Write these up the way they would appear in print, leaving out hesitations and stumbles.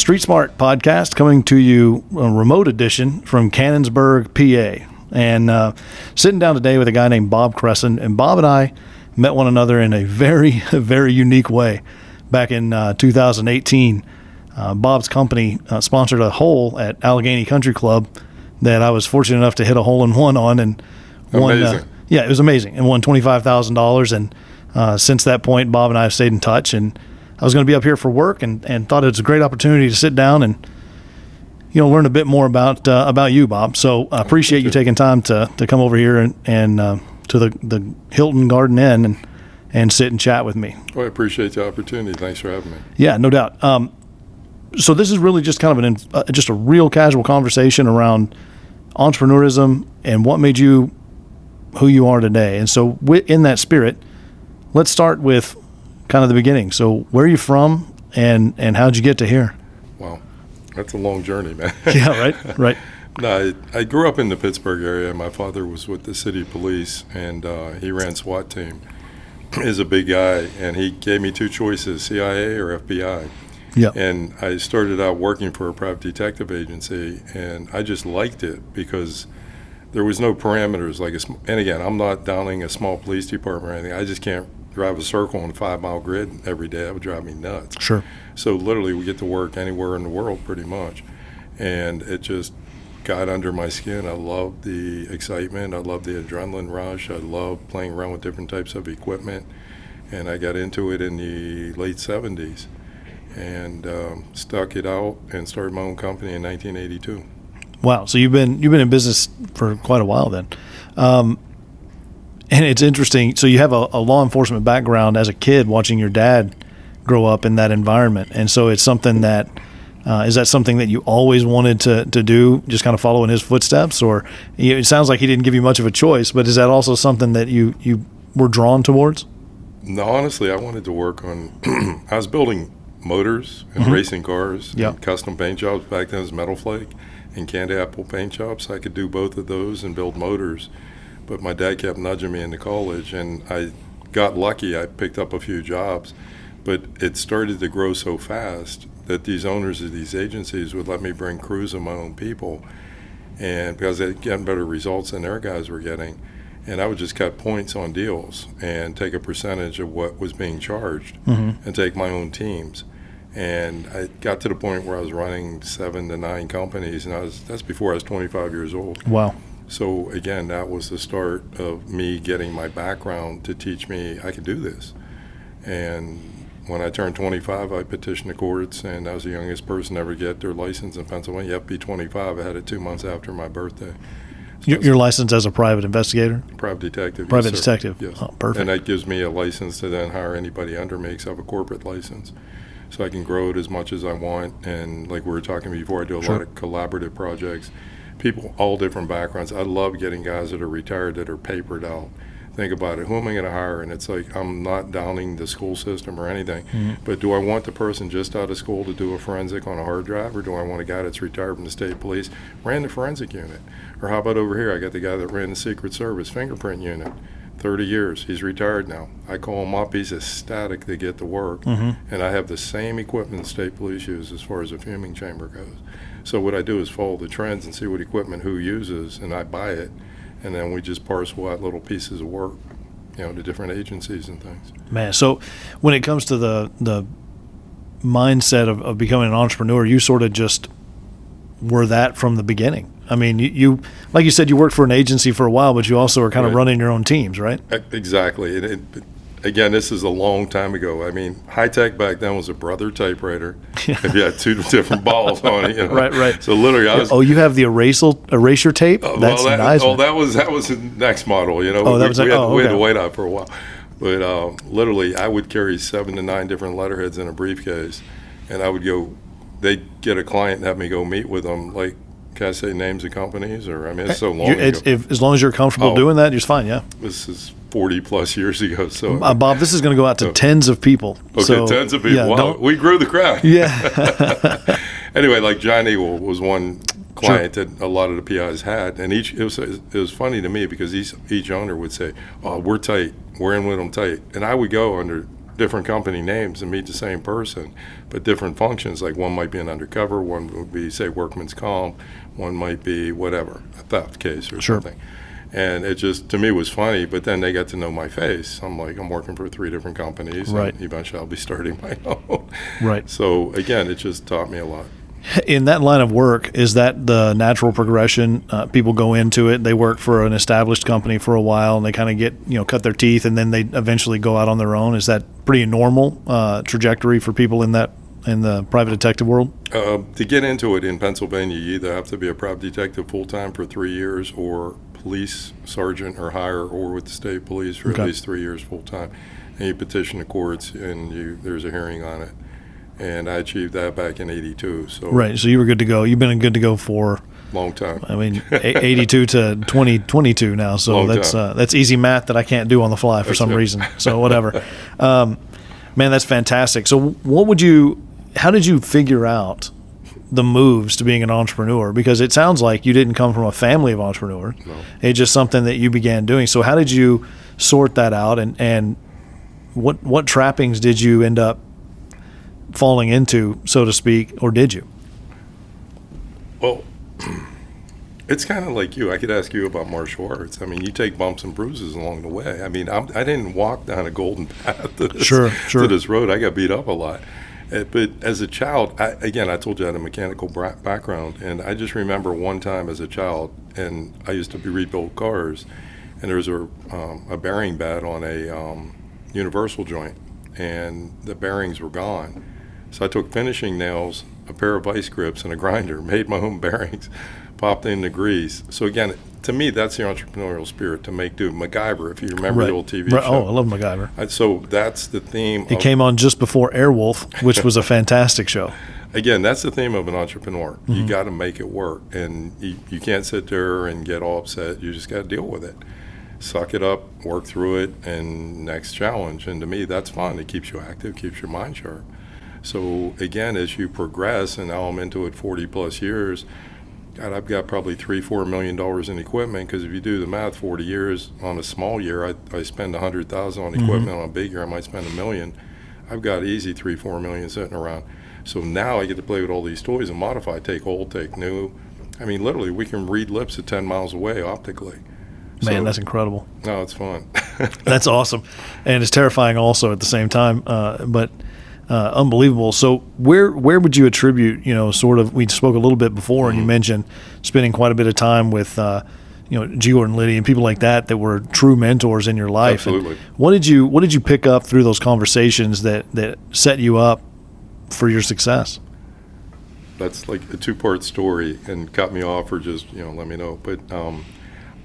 Street Smart podcast coming to you, a remote edition from Cannonsburg, PA. And sitting down today with a guy named Bob Kresson. And Bob and I met one another in a very, very unique way back in 2018. Bob's company sponsored a hole at Allegheny Country Club that I was fortunate enough to hit a hole in one on. And won, it was amazing. And won $25,000. And since that point, Bob and I have stayed in touch. And I was going to be up here for work and thought it was a great opportunity to sit down and learn a bit more about you, Bob. So I appreciate you taking time to come over here and to the Hilton Garden Inn and sit and chat with me. Well, I appreciate the opportunity. Thanks for having me. Yeah, no doubt. So this is really just kind of just a real casual conversation around entrepreneurism and what made you who you are today. And so in that spirit, let's start with kind of the beginning. So where are you from and how'd you get to here? Wow, that's a long journey, man. Yeah, right. No, I grew up in the Pittsburgh area. My father was with the city police, and he ran SWAT team. He's a big guy, and he gave me two choices, CIA or FBI. Yeah. And I started out working for a private detective agency, and I just liked it because there was no parameters. And again, I'm not downing a small police department or anything. I just can't drive a circle on a 5-mile grid every day. That would drive me nuts. Sure. So literally we get to work anywhere in the world pretty much. And it just got under my skin. I loved the excitement. I loved the adrenaline rush. I loved playing around with different types of equipment. And I got into it in the late 70s and stuck it out and started my own company in 1982. Wow. So you've been in business for quite a while then. And it's interesting. So you have a law enforcement background as a kid, watching your dad grow up in that environment. And so it's something that, is that something that you always wanted to do, just kind of follow in his footsteps? Or it sounds like he didn't give you much of a choice, but is that also something that you were drawn towards? No, honestly, I wanted to work on, I was building motors and racing cars, and custom paint jobs. Back then it was Metal Flake and candy apple paint jobs. I could do both of those and build motors. But my dad kept nudging me into college, and I got lucky. I picked up a few jobs, but it started to grow so fast that these owners of these agencies would let me bring crews of my own people, and because they're getting better results than their guys were getting. And I would just cut points on deals and take a percentage of what was being charged and take my own teams. And I got to the point where I was running 7 to 9 companies, and that's before I was 25 years old. Wow. So again, that was the start of me getting my background to teach me I could do this. And when I turned 25, I petitioned the courts, and I was the youngest person to ever get their license in Pennsylvania. You have to be 25. I had it 2 months after my birthday. So your license as a private investigator? Private detective. Private yes, detective. Yes. Oh, perfect. And that gives me a license to then hire anybody under me, because I have a corporate license. So I can grow it as much as I want. And like we were talking before, I do a lot of collaborative projects. People, all different backgrounds. I love getting guys that are retired that are papered out. Think about it. Who am I going to hire? And it's like, I'm not downing the school system or anything, but do I want the person just out of school to do a forensic on a hard drive, or do I want a guy that's retired from the state police, ran the forensic unit? Or how about over here, I got the guy that ran the Secret Service fingerprint unit, 30 years. He's retired now. I call him up. He's ecstatic to get to work. And I have the same equipment the state police use as far as a fuming chamber goes. So what I do is follow the trends and see what equipment who uses, and I buy it, and then we just parcel out little pieces of work, to different agencies and things. Man, so when it comes to the mindset of becoming an entrepreneur, you sort of just were that from the beginning. I mean, you like you said, you worked for an agency for a while, but you also were kind of running your own teams, right? Exactly. Again, this is a long time ago. I mean, high tech back then was a Brother typewriter. If you had 2 different balls on it, Right. So literally, I was. Oh, you have the erasure tape? That's nice. Oh, that was the next model. We had to wait out for a while. But literally, I would carry 7 to 9 different letterheads in a briefcase, and I would go. They'd get a client and have me go meet with them. Like, can I say names of companies? Or I mean, it's so long ago. As long as you're comfortable doing that, it's fine. Yeah. This is 40 plus years ago. So Bob, this is going to go out to tens of people. Okay, so, tens of people. Yeah, wow, we grew the crowd. Yeah. Anyway, like John Eagle was one client that a lot of the PIs had, and it was funny to me because each owner would say, "Oh, we're tight. We're in with them tight," and I would go under different company names and meet the same person, but different functions. Like one might be an undercover, one would be, say, workman's comp, one might be whatever, a theft case or Sure. something. And it just, to me, was funny, but then they got to know my face. I'm like, I'm working for 3 different companies, Right. and eventually I'll be starting my own. Right. So, again, it just taught me a lot. In that line of work, is that the natural progression? People go into it, they work for an established company for a while, and they kind of get, cut their teeth, and then they eventually go out on their own. Is that pretty normal trajectory for people in the private detective world? To get into it in Pennsylvania, you either have to be a private detective full-time for 3 years or police sergeant or higher, or with the state police for Okay. at least 3 years full-time. And you petition the courts, and there's a hearing on it. And I achieved that back in 82. So Right. So you were good to go. You've been good to go for, long time. 82 to 2022 now. So Long that's easy math that I can't do on the fly for That's some it. reason. So whatever. Man, that's fantastic. So how did you figure out the moves to being an entrepreneur? Because it sounds like you didn't come from a family of entrepreneurs. No. It's just something that you began doing. So how did you sort that out, and what trappings did you end up falling into, so to speak, or did you? Well, it's kind of like you. I could ask you about martial arts. I mean, you take bumps and bruises along the way. I mean, I didn't walk down a golden path to this road. I got beat up a lot. But as a child, I told you I had a mechanical background, and I just remember one time as a child, and I used to rebuild cars, and there was a bearing bed on a universal joint, and the bearings were gone. So I took finishing nails, a pair of vice grips, and a grinder, made my own bearings, popped in the grease. So again, to me, that's the entrepreneurial spirit, to make do. MacGyver, if you remember the old TV show. Oh, I love MacGyver. So that's the theme. It came on just before Airwolf, which was a fantastic show. Again, that's the theme of an entrepreneur. Mm-hmm. You got to make it work, and you can't sit there and get all upset. You just got to deal with it. Suck it up, work through it, and next challenge. And to me, that's fun. It keeps you active, keeps your mind sharp. So again, as you progress, and now I'm into it 40 plus years, God, I've got probably $3-4 million in equipment, because if you do the math, 40 years on a small year, I spend $100,000 on equipment. On a big year, I might spend $1 million. I've got easy $3-4 million sitting around. So now I get to play with all these toys and modify, take old, take new. I mean, literally, we can read lips at 10 miles away optically. Man, that's incredible. No, it's fun. That's awesome, and it's terrifying also at the same time. But unbelievable. So where would you attribute, sort of, we spoke a little bit before, and you mentioned spending quite a bit of time with, G. Gordon Liddy and people like that were true mentors in your life. Absolutely. And what did you pick up through those conversations that set you up for your success? That's like a 2-part story, and cut me off or just, let me know. But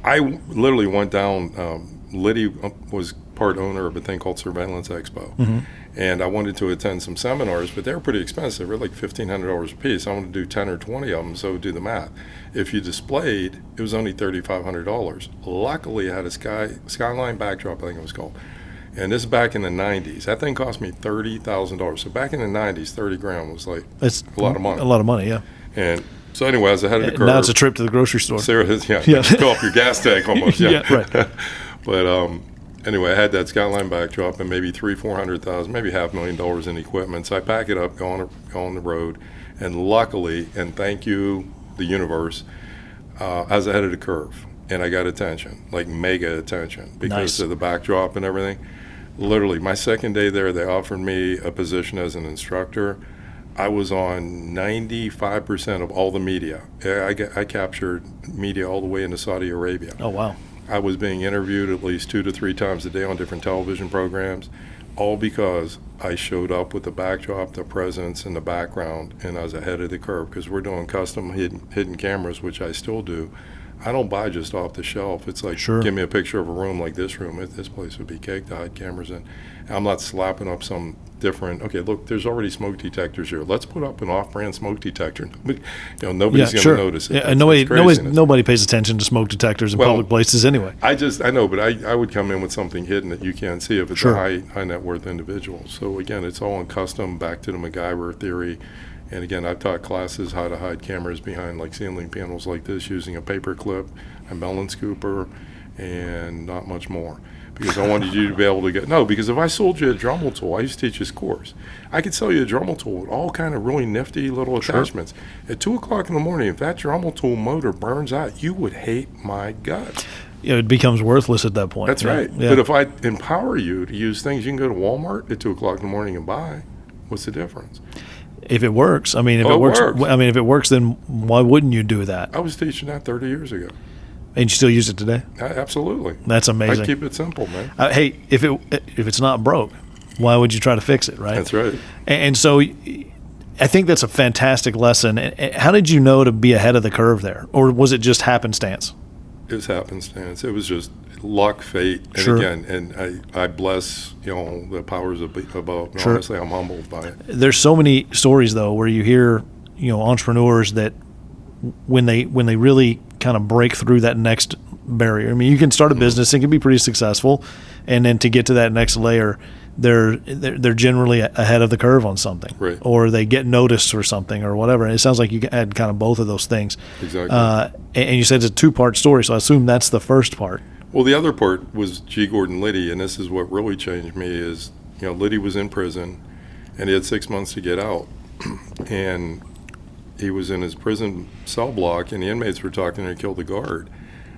I literally went down, Liddy was part owner of a thing called Surveillance Expo. Mm-hmm. And I wanted to attend some seminars, but they were pretty expensive. They were like $1,500 a piece. I wanted to do 10 or 20 of them, so do the math. If you displayed, it was only $3,500. Luckily, I had a Skyline backdrop, I think it was called. And this is back in the 90s. That thing cost me $30,000. So back in the 90s, 30 grand was like a lot of money. A lot of money, yeah. And so anyway, I was ahead of the curve. Now it's a trip to the grocery store. Sarah, fill up your gas tank almost. Yeah, yeah, right. But anyway, I had that Skyline backdrop and maybe $300,000-400,000, maybe $500,000 in equipment. So I pack it up, go on the road, and luckily, and thank you, the universe, I was ahead of the curve, and I got attention, like mega attention, because of the backdrop and everything. Literally, my second day there, they offered me a position as an instructor. I was on 95% of all the media. I captured media all the way into Saudi Arabia. Oh, wow. I was being interviewed at least 2 to 3 times a day on different television programs, all because I showed up with the backdrop, the presence, and the background, and I was ahead of the curve, because we're doing custom hidden cameras, which I still do. I don't buy just off the shelf. It's like, give me a picture of a room like this room. This place would be caked to hide cameras in. I'm not slapping up some different, okay, look, there's already smoke detectors here. Let's put up an off-brand smoke detector. Nobody's going to notice it. Yeah, nobody pays attention to smoke detectors in public places anyway. I know, but I would come in with something hidden that you can't see if it's a high net worth individual. So again, it's all in custom, back to the MacGyver theory. And again, I've taught classes how to hide cameras behind like ceiling panels like this using a paper clip, a melon scooper, and not much more. because I wanted you to be able to get, no, because if I sold you a Dremel tool, I used to teach this course, I could sell you a Dremel tool with all kind of really nifty little attachments. At 2 o'clock in the morning, if that Dremel tool motor burns out, you would hate my guts. It becomes worthless at that point. That's right. Yeah. But if I empower you to use things you can go to Walmart at 2 o'clock in the morning and buy, what's the difference? If it works, I mean, if Oh, it it works, works. I mean, if it works, then why wouldn't you do that? I was teaching that 30 years ago. And you still use it today? Absolutely. That's amazing. I keep it simple, man. Hey, if it's not broke, why would you try to fix it, right? That's right. And so I think that's a fantastic lesson. And how did you know to be ahead of the curve there? Or was it just happenstance? It was happenstance. It was just luck, fate, and Sure. again, and I bless the powers above. Sure. Honestly, I'm humbled by it. There's so many stories though where you hear entrepreneurs that when they really kind of break through that next barrier. I mean, you can start a business and can be pretty successful, and then to get to that next layer, they're generally ahead of the curve on something, Right. or they get noticed for something or whatever. And it sounds like you had kind of both of those things. Exactly. And you said it's a 2-part story, so I assume that's the first part. Well, the other part was G. Gordon Liddy, and this is what really changed me is, Liddy was in prison, and he had 6 months to get out. And he was in his prison cell block, and the inmates were talking to kill the guard.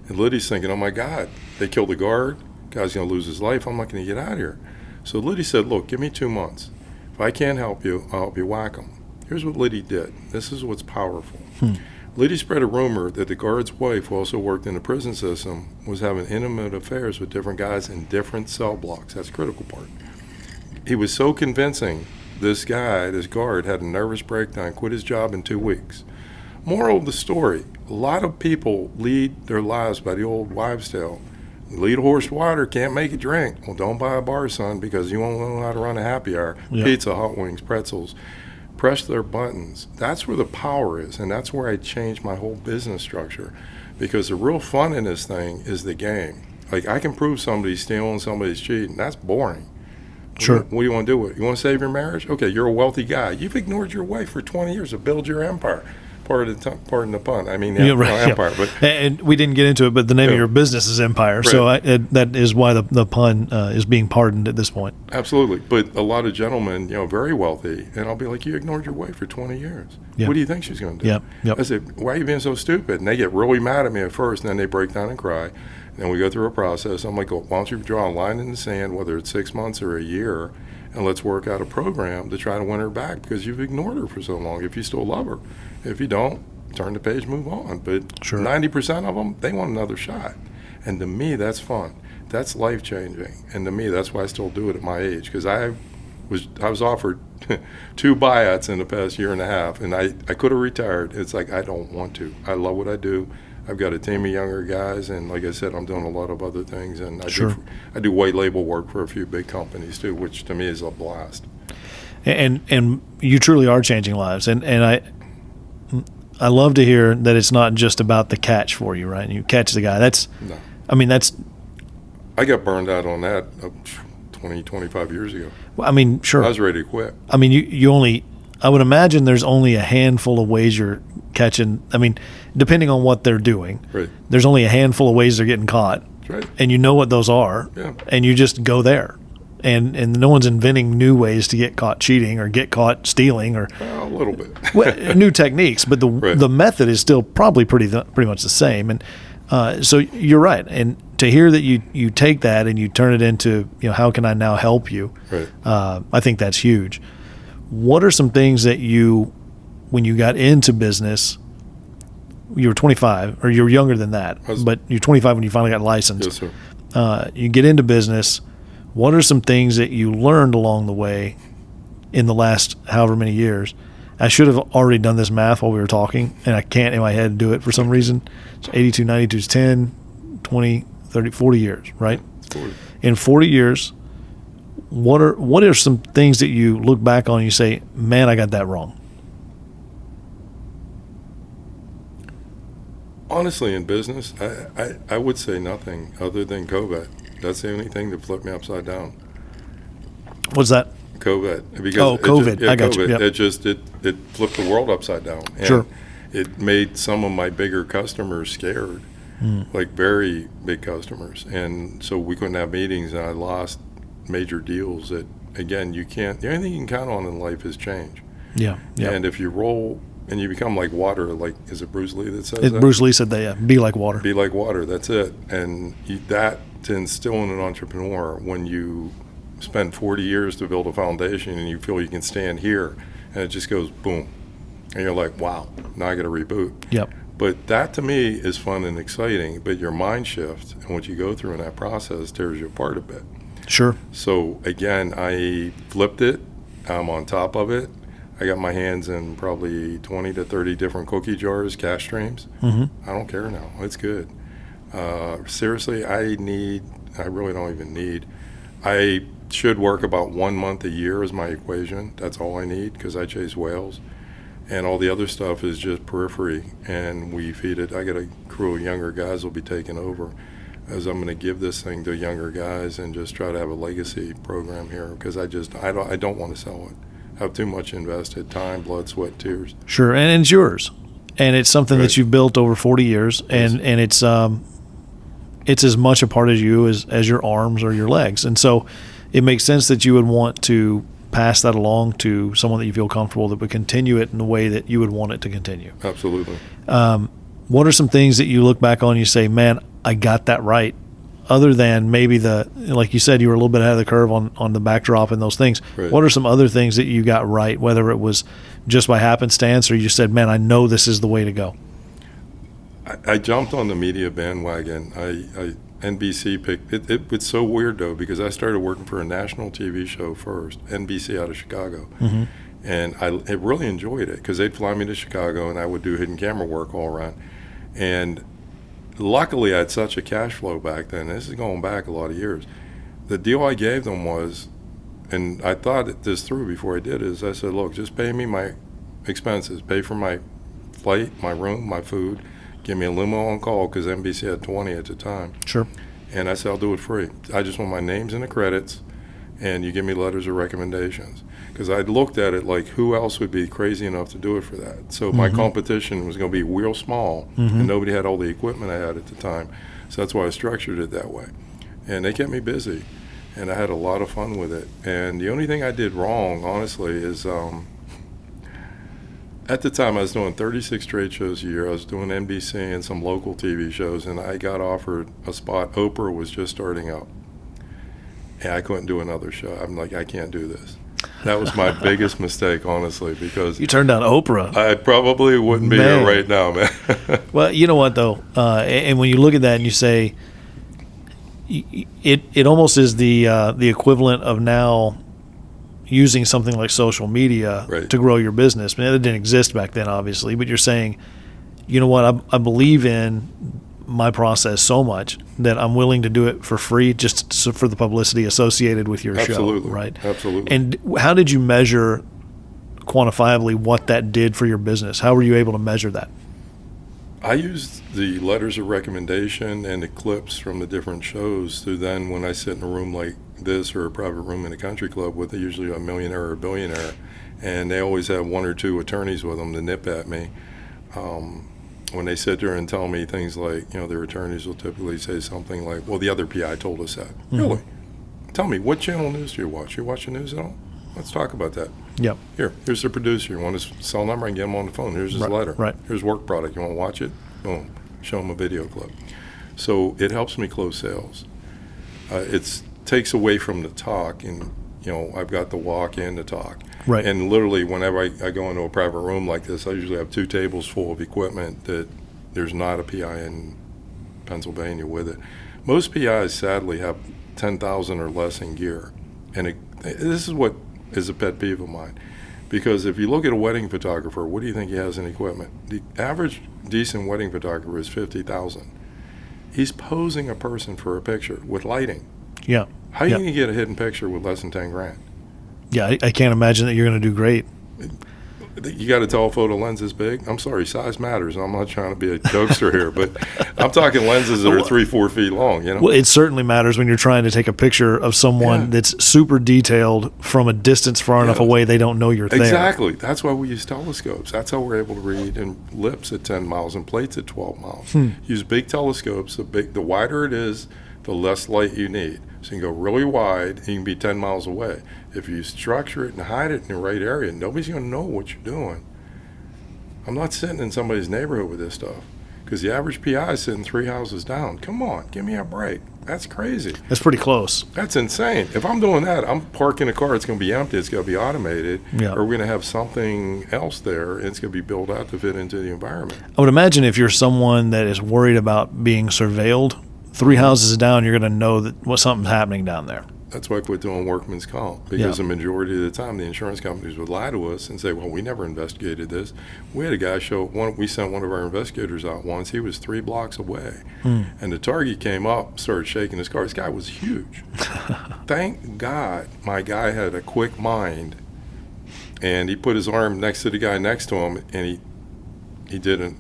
And Liddy's thinking, oh, my God, they killed the guard? Guy's going to lose his life. I'm not going to get out of here. So Liddy said, look, give me 2 months. If I can't help you, I'll help you whack him. Here's what Liddy did. This is what's powerful. Liddy spread a rumor that the guard's wife, who also worked in the prison system, was having intimate affairs with different guys in different cell blocks. That's the critical part. He was so convincing, this guard, had a nervous breakdown, quit his job in 2 weeks. Moral of the story, a lot of people lead their lives by the old wives' tale. Lead a horse to water, can't make it drink. Well, don't buy a bar, son, because you won't know how to run a happy hour. Yep. Pizza, hot wings, pretzels. Press their buttons. That's where the power is, and that's where I changed my whole business structure. Because the real fun in this thing is the game. Like, I can prove somebody's stealing, somebody's cheating. That's boring. Sure. What do you want to do with it? You want to save your marriage? Okay, you're a wealthy guy. You've ignored your wife for 20 years to build your empire. Pardon the pun. I mean, empire. But And we didn't get into it, but the name of your business is Empire. Right. So that is why the pun is being pardoned at this point. absolutely. But a lot of gentlemen, very wealthy, and I'll be like, you ignored your wife for 20 years. Yeah. What do you think she's going to do? Yep. I said, why are you being so stupid? And they get really mad at me at first, and then they break down and cry. And we go through a process. I'm like, well, why don't you draw a line in the sand, whether it's 6 months or a year, and let's work out a program to try to win her back, because you've ignored her for so long if you still love her. If you don't, turn the page, move on. But Sure. 90% of them, they want another shot. And to me, that's fun. That's life-changing. And to me, that's why I still do it at my age, because I was offered 2 buyouts in the past year and a half, and I could have retired. It's like, I don't want to. I love what I do. I've got a team of younger guys, and like I said, I'm doing a lot of other things. And I do white label work for a few big companies too, which to me is a blast. And you truly are changing lives. And I love to hear that it's not just about the catch for you, right? You catch the guy. No. I I got burned out on that 20, 25 years ago. Sure. I was ready to quit. I would imagine there's only a handful of ways you're catching. Depending on what they're doing, Right. there's only a handful of ways they're getting caught. That's right. And you know what those are, Yeah. and you just go there. And no one's inventing new ways to get caught cheating or get caught stealing or Well, a little bit. new techniques, but Right. the method is still probably pretty much the same. And so you're right. And to hear that you take that and you turn it into, how can I now help you? Right. I think that's huge. What are some things that when you got into business, you were 25, or you were younger than that, but you're 25 when you finally got licensed. Yes, sir. You get into business. What are some things that you learned along the way in the last however many years? I should have already done this math while we were talking, and I can't in my head do it for some reason. So 82, 92 is 10, 20, 30, 40 years, right? 40. In 40 years, what are some things that you look back on and you say, man, I got that wrong? Honestly, in business, I would say nothing other than COVID. That's the only thing that flipped me upside down. What's that? COVID. COVID. I got you. Yep. It flipped the world upside down. And Sure. It made some of my bigger customers scared. like very big customers. And so we couldn't have meetings, and I lost major deals that, again, you can't, the only thing you can count on in life is change. Yeah. And if you roll and you become like water, like, is it Bruce Lee that says that? Bruce Lee said that, yeah. Be like water. Be like water, that's it. And that to instill in an entrepreneur, when you spend 40 years to build a foundation and you feel you can stand here, and it just goes boom. And you're like, wow, now I got to reboot. Yep. But that to me is fun and exciting, but your mind shift and what you go through in that process tears you apart a bit. Sure. So again, I flipped it. I'm on top of it. I got my hands in probably 20 to 30 different cookie jars, cash streams. Mm-hmm. I don't care now. It's good. Seriously, I really don't even need. I should work about 1 month a year as my equation. That's all I need, because I chase whales. And all the other stuff is just periphery, and we feed it. I got a crew of younger guys will be taking over, as I'm going to give this thing to younger guys and just try to have a legacy program here, because I don't want to sell it. I have too much invested, time, blood, sweat, tears. Sure, and it's yours, and it's something Right. that you've built over 40 years, and it's as much a part of you as your arms or your legs, and so it makes sense that you would want to pass that along to someone that you feel comfortable that would continue it in the way that you would want it to continue. Absolutely. What are some things that you look back on and you say, man, I got that right, other than maybe like you said, you were a little bit ahead of the curve on the backdrop and those things. Right. What are some other things that you got right, whether it was just by happenstance or you said, man, I know this is the way to go? I jumped on the media bandwagon. NBC picked it. It's so weird though, because I started working for a national TV show first, NBC out of Chicago, Mm-hmm. and I really enjoyed it, because they'd fly me to Chicago and I would do hidden camera work all around. And luckily, I had such a cash flow back then. This is going back a lot of years. The deal I gave them was, and I thought this through before I did, is I said, look, just pay me my expenses, pay for my flight, my room, my food. Give me a limo on call, because NBC had 20 at the time. Sure. And I said, I'll do it free. I just want my names in the credits, and you give me letters of recommendations. Because I'd looked at it like, who else would be crazy enough to do it for that? So my competition was going to be real small, and nobody had all the equipment I had at the time. So that's why I structured it that way. And they kept me busy, and I had a lot of fun with it. And the only thing I did wrong, honestly, is at the time I was doing 36 trade shows a year. I was doing NBC and some local TV shows, and I got offered a spot. Oprah was just starting up, and I couldn't do another show. I'm like, I can't do this. That was my biggest mistake, honestly, because You turned down Oprah. I probably wouldn't be Man. here right now, man. Well, you know what though, and when you look at that and you say, it almost is the equivalent of now using something like social media Right. to grow your business. I mean, it didn't exist back then, obviously, but you're saying, you know what, I believe in my process so much that I'm willing to do it for free, just for the publicity associated with your Absolutely. show, right? Absolutely. And how did you measure quantifiably what that did for your business? How were you able to measure that? I used the letters of recommendation and the clips from the different shows to then, when I sit in a room like this or a private room in a country club with usually a millionaire or a billionaire, and they always have one or two attorneys with them to nip at me. When they sit there and tell me things like, their attorneys will typically say something like, well, the other PI told us that. Mm-hmm. Really? Tell me, what channel news do you watch? You watch the news at all? Let's talk about that. Yep. Here's the producer. You want his cell number? I can get him on the phone. Here's his letter. Right. Here's work product. You want to watch it? Boom. Show him a video clip. So it helps me close sales. It takes away from the talk, and I've got the walk and the talk. Right. And literally, whenever I go into a private room like this, I usually have 2 tables full of equipment that there's not a PI in Pennsylvania with it. Most PIs, sadly, have 10,000 or less in gear. And this is what is a pet peeve of mine. Because if you look at a wedding photographer, what do you think he has in equipment? The average decent wedding photographer is 50,000. He's posing a person for a picture with lighting. Yeah. How are you going to get a hidden picture with less than 10 grand? Yeah, I can't imagine that you're going to do great. You got a telephoto lens this big? I'm sorry, size matters. I'm not trying to be a jokester here, but I'm talking lenses that are 3-4 feet long. You know, well, it certainly matters when you're trying to take a picture of someone that's super detailed from a distance far enough away they don't know you're there. Exactly. That's why we use telescopes. That's how we're able to read in lips at 10 miles and plates at 12 miles. Use big telescopes. The wider it is, the less light you need. So you can go really wide, and you can be 10 miles away. If you structure it and hide it in the right area, nobody's going to know what you're doing. I'm not sitting in somebody's neighborhood with this stuff, because the average PI is sitting 3 houses down. Come on, give me a break. That's crazy. That's pretty close. That's insane. If I'm doing that, I'm parking a car. It's going to be empty. It's going to be automated. Yeah. Or we're going to have something else there, and it's going to be built out to fit into the environment. I would imagine if you're someone that is worried about being surveilled, 3 houses down, you're going to know that something's happening down there. That's why I quit doing workman's comp, because the majority of the time the insurance companies would lie to us and say, well, we never investigated this. We had a guy we sent one of our investigators out once. He was 3 blocks away. And the target came up, started shaking his car. This guy was huge. Thank God my guy had a quick mind, and he put his arm next to the guy next to him, and he didn't.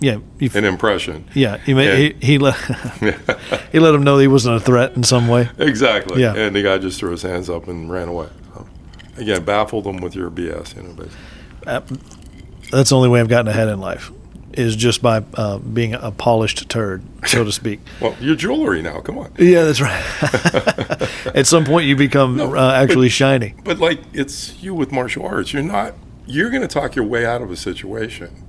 An impression. Yeah, he let he let him know that he wasn't a threat in some way. Exactly. Yeah. And the guy just threw his hands up and ran away. So, again, baffled them with your BS. Basically. That's the only way I've gotten ahead in life, is just by being a polished turd, so to speak. Well, you're jewelry now. Come on. Yeah, that's right. At some point, you become actually shiny. But like, it's you with martial arts. You're going to talk your way out of a situation.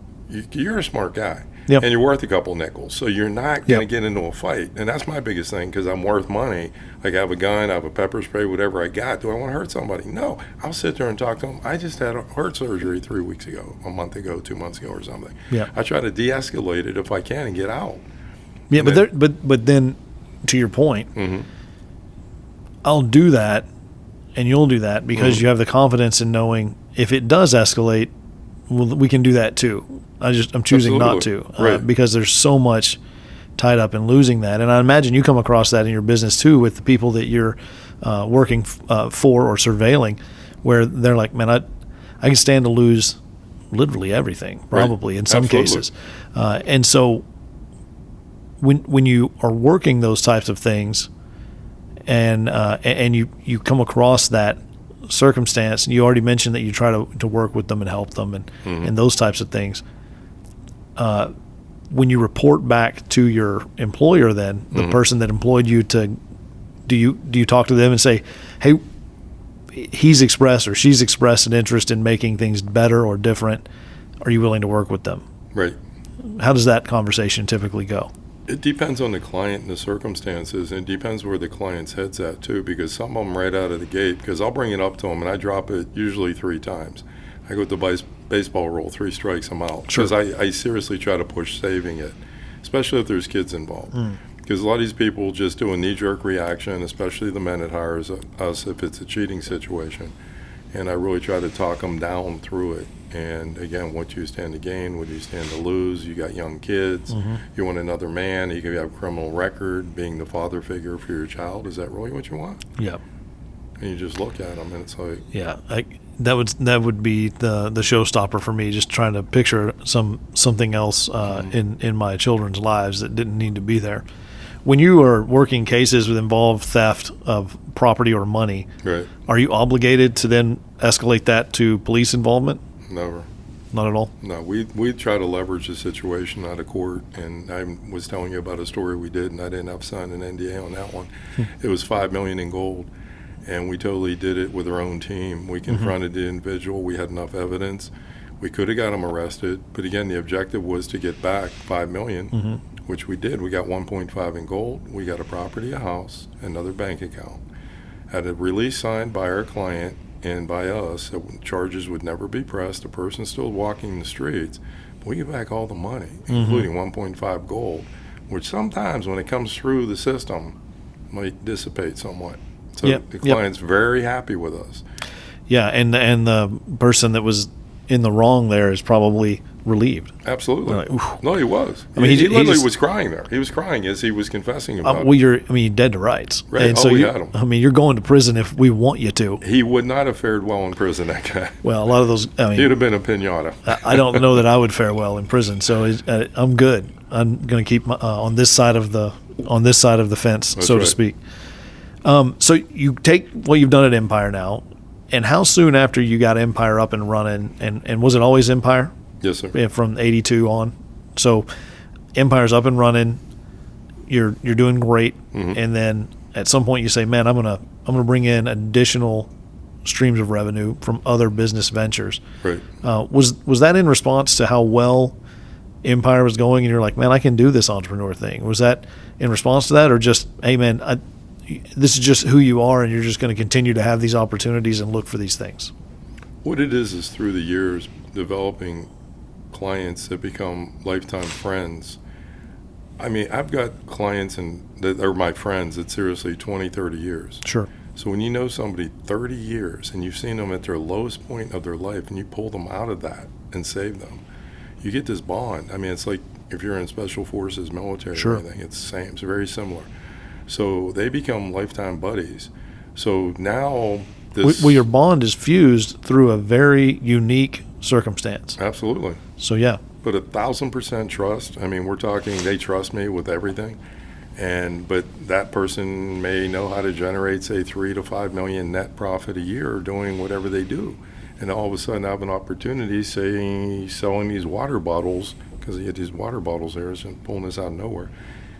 You're a smart guy, and you're worth a couple nickels, so you're not going to get into a fight. And that's my biggest thing, because I'm worth money. Like, I have a gun, I have a pepper spray, whatever I got. Do I want to hurt somebody? No. I'll sit there and talk to them. I just had a heart surgery 3 weeks ago, a month ago, 2 months ago, or something. Yeah. I try to de-escalate it if I can and get out. Yeah, but then, to your point, I'll do that, and you'll do that because you have the confidence in knowing if it does escalate, well, we can do that too. I'm choosing not to, because there's so much tied up in losing that. And I imagine you come across that in your business too, with the people that you're working for or surveilling, where they're like, man, I can stand to lose literally everything, probably in some cases. And so when you are working those types of things, and you come across that circumstance, and you already mentioned that you try to work with them and help them and those types of things. When you report back to your employer, then the person that employed you, do you talk to them and say, hey, he's expressed or she's expressed an interest in making things better or different, are you willing to work with them? Right. How does that conversation typically go? It depends on the client and the circumstances, and it depends where the client's head's at too, because some of them right out of the gate, because I'll bring it up to them and I drop it usually 3 times. I go with the baseball rule, 3 strikes, I'm out. Because I seriously try to push saving it, especially if there's kids involved. Because a lot of these people just do a knee-jerk reaction, especially the men that hires us if it's a cheating situation. And I really try to talk them down through it. And again, what do you stand to gain? What do you stand to lose? You got young kids. You want another man. You could have a criminal record, being the father figure for your child. Is that really what you want? Yeah. And you just look at them, and it's like, that would be the showstopper for me. Just trying to picture something else in my children's lives that didn't need to be there. When you are working cases that involve theft of property or money, are you obligated to then escalate that to police involvement? Never. Not at all? No, we try to leverage the situation out of court, and I was telling you about a story we did, and I didn't have signed an NDA on that one. It was $5 million in gold, and we totally did it with our own team. We confronted the individual. We had enough evidence. We could have got him arrested, but again, the objective was to get back $5 million, which we did. We got 1.5 in gold. We got a property, a house, another bank account. Had a release signed by our client and by us that charges would never be pressed. The person's still walking the streets. But we get back all the money, including 1.5 gold, which sometimes when it comes through the system might dissipate somewhat. So the client's very happy with us. Yeah, and the person that was in the wrong there is probably relieved. Absolutely. Like, oof. No, he was. I mean, he he literally just was crying there. He was crying as he was confessing about well, it. you're dead to rights. Right. And Oh, so we you, had him. I mean, you're going to prison if we want you to. He would not have fared well in prison, that guy. Well, a lot of those, I He'd mean, have been a pinata. I don't know that I would fare well in prison. So I'm good. I'm going to keep on this side of the fence, That's so to right. speak. So you take what you've done at Empire now, and how soon after you got Empire up and running, and was it always Empire? Yes, sir. Yeah, from 82 on. So Empire's up and running. You're doing great, and then at some point you say, "Man, I'm gonna bring in additional streams of revenue from other business ventures." Right. Was that in response to how well Empire was going, and you're like, "Man, I can do this entrepreneur thing"? Was that in response to that, or just, "Hey, man, this is just who you are, and you're just going to continue to have these opportunities and look for these things"? What it is through the years developing clients that become lifetime friends. I mean, I've got clients that are my friends that seriously 20, 30 years. Sure. So when you know somebody 30 years and you've seen them at their lowest point of their life and you pull them out of that and save them, you get this bond. I mean, it's like if you're in special forces, military, Sure. or anything, it's the same. It's very similar. So they become lifetime buddies. So now this... Well, your bond is fused through a very unique circumstance. Absolutely. So yeah. But 1,000% trust. I mean, we're talking they trust me with everything. But that person may know how to generate, say, 3 to 5 million net profit a year doing whatever they do. And all of a sudden I have an opportunity, say, selling these water bottles, because he had these water bottles there, so I'm pulling this out of nowhere.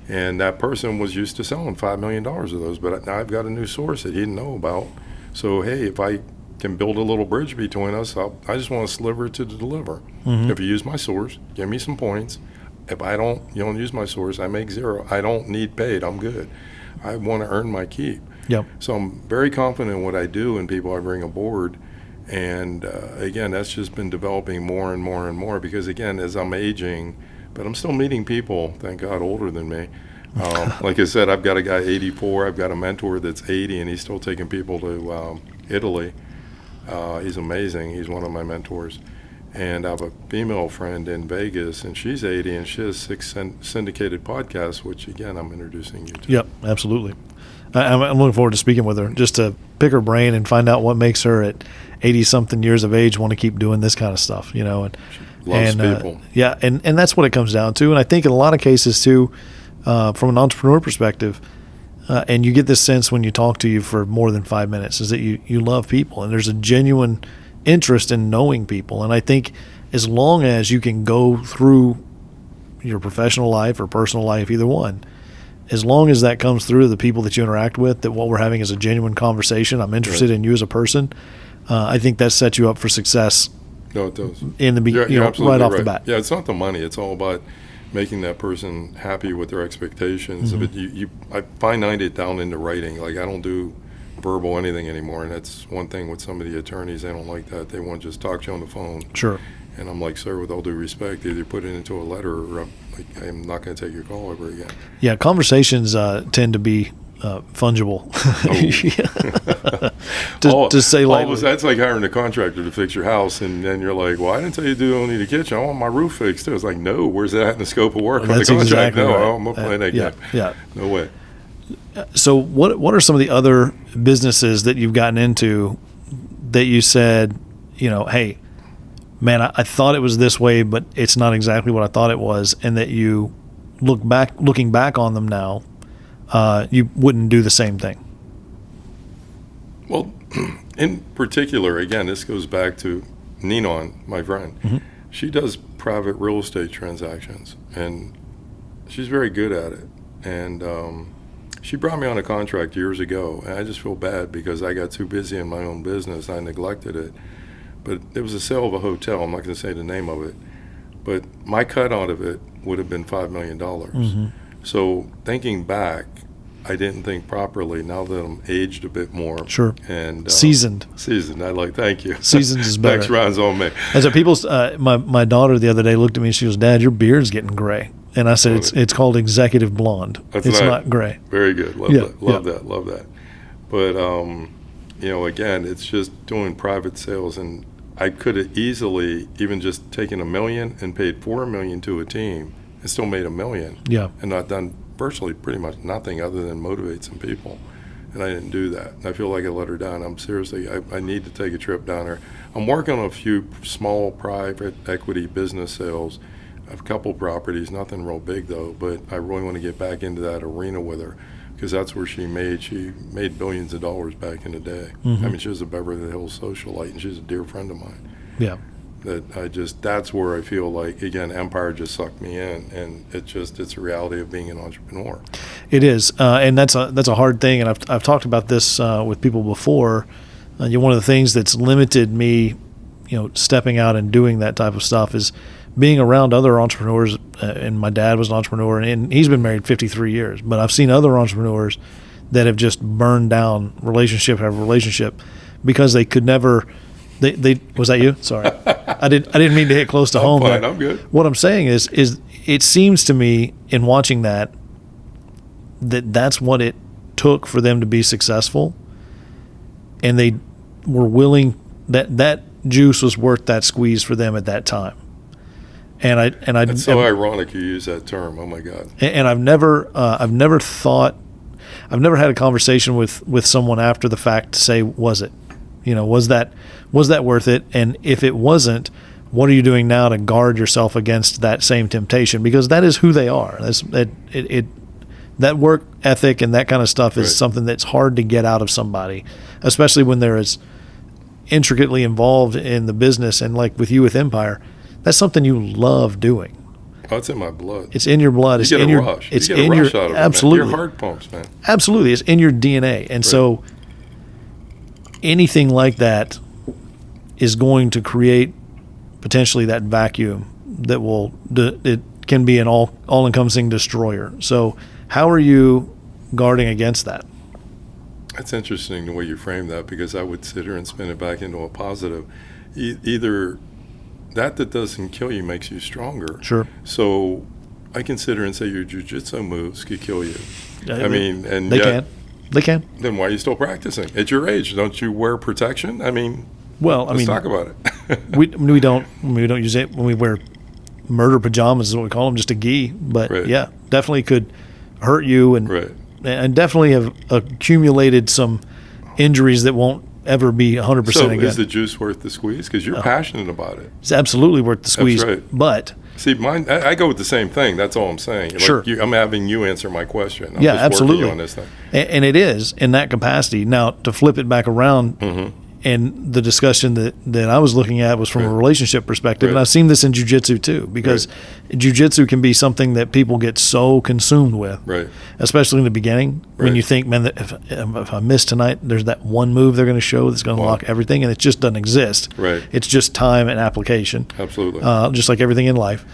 And that person was used to selling $5 million of those, but now I've got a new source that he didn't know about. So, hey, if I can build a little bridge between us, I just want a sliver to deliver. If you use my source, give me some points. If you don't use my source, I make zero. I don't need paid. I'm good. I want to earn my keep. Yep. So I'm very confident in what I do and people I bring aboard. And again, that's just been developing more and more and more because, again, as I'm aging, but I'm still meeting people, thank God, older than me. Like I said, I've got a guy 84. I've got a mentor that's 80, and he's still taking people to Italy. He's amazing. He's one of my mentors. And I have a female friend in Vegas, and she's 80, and she has 6 syndicated podcasts, which, again, I'm introducing you to. Yep, absolutely. I'm looking forward to speaking with her, just to pick her brain and find out what makes her at 80-something years of age want to keep doing this kind of stuff, you know. Loves people. Yeah, and that's what it comes down to. And I think in a lot of cases, too, from an entrepreneur perspective, and you get this sense when you talk to you for more than 5 minutes, is that you love people, and there's a genuine interest in knowing people. And I think as long as you can go through your professional life or personal life, either one, as long as that comes through the people that you interact with, that what we're having is a genuine conversation, I'm interested in you as a person, I think that sets you up for success. No, it does. In the You're absolutely right off the bat. Yeah, it's not the money. It's all about making that person happy with their expectations. But I finite it down into writing. Like, I don't do verbal anything anymore, and that's one thing with some of the attorneys. They don't like that. They want to just talk to you on the phone. Sure. And I'm like, sir, with all due respect, either put it into a letter or I'm not going to take your call ever again. Yeah, conversations tend to be fungible. to say lightly. That's like hiring a contractor to fix your house, and then you're like, well, I didn't tell you to need a kitchen. I want my roof fixed too. It's like, no, where's that in the scope of work on the That's contract? exactly No, right. I'm not playing that game. Yeah. No way. So what are some of the other businesses that you've gotten into that you said, hey, man, I thought it was this way, but it's not exactly what I thought it was, and that you looking back on them now, you wouldn't do the same thing? Well, in particular, again, this goes back to Ninon, my friend. She does private real estate transactions, and she's very good at it. And she brought me on a contract years ago, and I just feel bad because I got too busy in my own business. I neglected it. But it was a sale of a hotel. I'm not going to say the name of it. But my cut out of it would have been $5 million. So thinking back, I didn't think properly. Now that I'm aged a bit more. Sure. And seasoned. Thank you. Seasoned is better. Next round's on me. And so people, my daughter the other day looked at me and she goes, "Dad, your beard's getting gray." And I said, it's called executive blonde. It's not gray. Very good. Love that. But, again, it's just doing private sales. And I could have easily even just taken $1 million and paid $4 million to a team and still made $1 million. Yeah. And not done virtually pretty much nothing other than motivate some people. And I didn't do that. And I feel like I let her down. I need to take a trip down there. I'm working on a few small private equity business sales. I have a couple properties, nothing real big though, but I really want to get back into that arena with her, because that's where she made billions of dollars back in the day. Mm-hmm. I mean, she was a Beverly Hills socialite, and she's a dear friend of mine. Yeah. That's where I feel like, again, Empire just sucked me in, and it's a reality of being an entrepreneur. It is, and that's a hard thing, and I've talked about this with people before. One of the things that's limited me, stepping out and doing that type of stuff is being around other entrepreneurs. And my dad was an entrepreneur, and he's been married 53 years. But I've seen other entrepreneurs that have just burned down relationship after relationship because they could never. They was that you? Sorry, I didn't mean to hit close to home. Fine, I'm good. What I'm saying is it seems to me in watching that's what it took for them to be successful, and they were willing that juice was worth that squeeze for them at that time. And I It's so ironic you use that term. Oh my God. And I've never had a conversation with someone after the fact to say, was it, was that worth it? And if it wasn't, what are you doing now to guard yourself against that same temptation? Because that is who they are. That work ethic and that kind of stuff is something that's hard to get out of somebody, especially when they're as intricately involved in the business. And like with you with Empire, that's something you love doing. Oh, it's in my blood. It's in your blood. You get a rush. It's you get in a rush your out of absolutely. It, man. Your heart pumps, man. Absolutely, it's in your DNA, and so anything like that is going to create potentially that vacuum that it can be an all-encompassing destroyer. So, how are you guarding against that? That's interesting the way you frame that, because I would sit here and spin it back into a positive. Either that doesn't kill you makes you stronger. Sure. So I consider and say your jiu-jitsu moves could kill you. They can. Then why are you still practicing? At your age, don't you wear protection? I mean, let's talk about it. we don't use it when we wear murder pajamas is what we call them, just a gi. But yeah, definitely could hurt you and definitely have accumulated some injuries that won't ever be 100% again. So is the juice worth the squeeze? Because you're passionate about it. It's absolutely worth the squeeze. That's right. But see, mine, I go with the same thing. That's all I'm saying. Sure. I'm having you answer my question. I'm just working absolutely. you on this thing. And it is in that capacity. Now, to flip it back around, and the discussion that I was looking at was from a relationship perspective, and I've seen this in jiu-jitsu too, because jiu-jitsu can be something that people get so consumed with, especially in the beginning when you think, man, if I miss tonight, there's that one move they're going to show that's going to unlock everything, and it just doesn't exist. It's just time and application. Absolutely. Just like everything in life.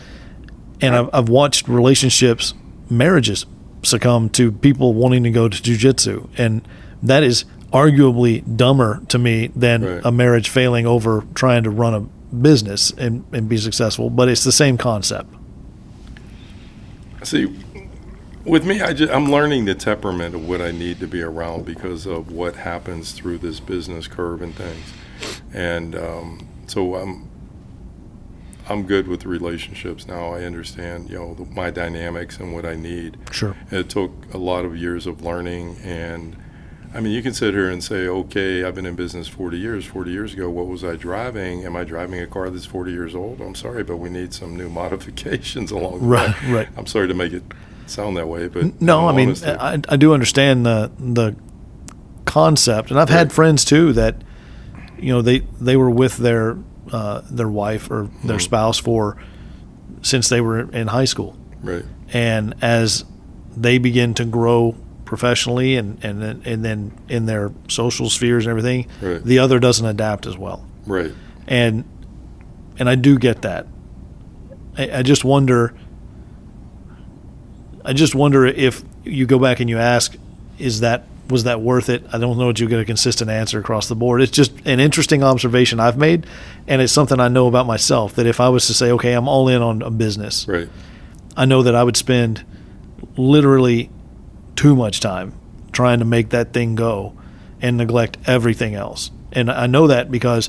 And I've watched relationships, marriages succumb to people wanting to go to jiu-jitsu, and that is arguably dumber to me than a marriage failing over trying to run a business and be successful, but it's the same concept. See, with me, I'm learning the temperament of what I need to be around because of what happens through this business curve and things. And so I'm good with relationships now. I understand, my dynamics and what I need. Sure. It took a lot of years of learning, and I mean, you can sit here and say, okay, I've been in business 40 years. 40 years ago, what was I driving? Am I driving a car that's 40 years old? I'm sorry, but we need some new modifications along the way. Right. I'm sorry to make it sound that way, but no, I mean, I do understand the concept, and I've had friends too that, they were with their wife or their spouse since they were in high school. Right. And as they begin to grow professionally and then in their social spheres and everything, the other doesn't adapt as well. Right. And I do get that. I just wonder if you go back and you ask, was that worth it? I don't know that you get a consistent answer across the board. It's just an interesting observation I've made, and it's something I know about myself, that if I was to say, okay, I'm all in on a business, I know that I would spend literally too much time trying to make that thing go and neglect everything else. And I know that because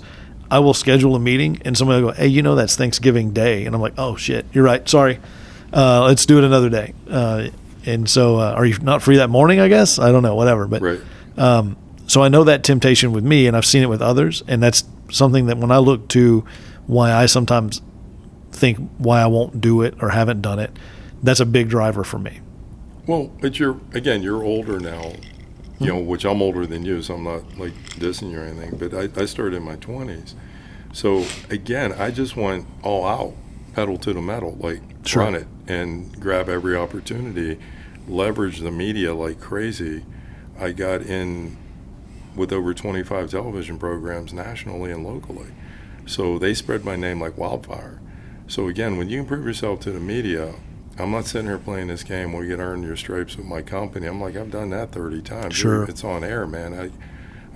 I will schedule a meeting and somebody will go, hey, that's Thanksgiving Day. And I'm like, oh, shit, you're right. Sorry. Let's do it another day. And so are you not free that morning, I guess? I don't know, whatever. But Right. so I know that temptation with me, and I've seen it with others. And that's something that when I look to why I sometimes think why I won't do it or haven't done it, that's a big driver for me. Well, but you're older now, which I'm older than you, so I'm not like dissing you or anything, but I started in my 20s. So again, I just went all out, pedal to the metal, like Sure. run it and grab every opportunity, leverage the media like crazy. I got in with over 25 television programs nationally and locally. So they spread my name like wildfire. So again, when you can prove yourself to the media, I'm not sitting here playing this game where you get earn your stripes with my company. I'm like, I've done that 30 times. Sure. It's on air, man.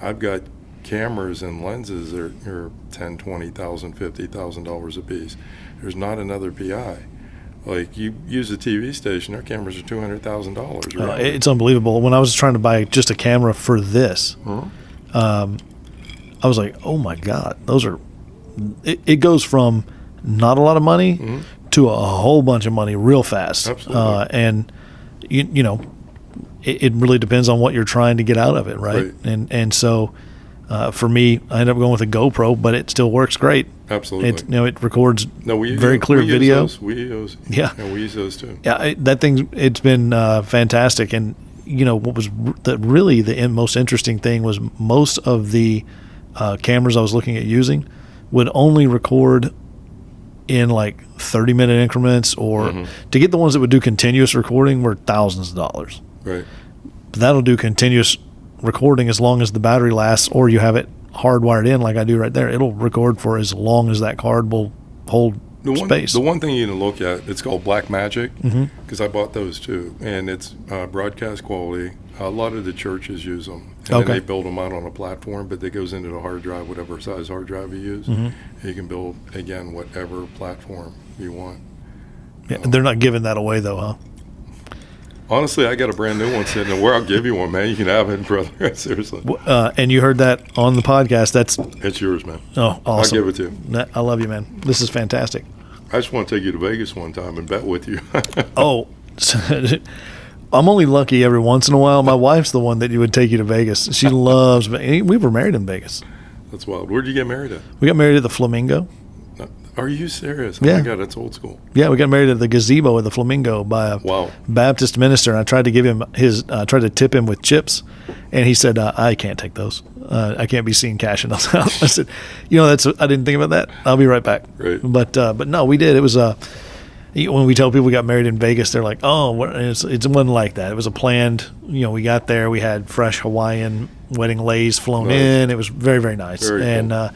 I've got cameras and lenses that are $10,000, $20,000, $50,000 a piece. There's not another PI. Like, you use a TV station, their cameras are $200,000. Right? It's unbelievable. When I was trying to buy just a camera for this, I was like, oh my God, those are, it goes from not a lot of money to a whole bunch of money real fast. Absolutely. And it really depends on what you're trying to get out of it, right? And so for me, I ended up going with a GoPro, but it still works great. Absolutely. It records we very clear video. We use those. Yeah. And we use those too. Yeah, that thing, it's been fantastic. And what was really the most interesting thing was most of the cameras I was looking at using would only record in like 30-minute increments, or to get the ones that would do continuous recording were thousands of dollars. Right. But that'll do continuous recording as long as the battery lasts, or you have it hardwired in like I do right there. It'll record for as long as that card will hold space. The one thing you need to look at, it's called Blackmagic, because I bought those too, and it's broadcast quality. A lot of the churches use them, and then they build them out on a platform, but it goes into the hard drive, whatever size hard drive you use. You can build, again, whatever platform you want. Yeah, they're not giving that away though, huh? Honestly, I got a brand new one sitting there. Where I'll give you one, man. You can have it, brother. Seriously. And you heard that on the podcast. It's yours, man. Oh, awesome. I'll give it to you. I love you, man. This is fantastic. I just want to take you to Vegas one time and bet with you. Oh, I'm only lucky every once in a while. My wife's the one that would take you to Vegas. She loves. We were married in Vegas. That's wild. Where did you get married at? We got married at the Flamingo. Are you serious? Yeah. Oh my God, that's old school. Yeah, we got married at the gazebo at the Flamingo by a Baptist minister. And I tried to give him tried to tip him with chips, and he said, "I can't take those. I can't be seen cashing those out." I said, I didn't think about that. I'll be right back. Right. But no, we did. It was when we tell people we got married in Vegas, they're like, "Oh, it wasn't like that. It was a planned. We got there. We had fresh Hawaiian wedding leis flown in. It was very, very nice." Very cool.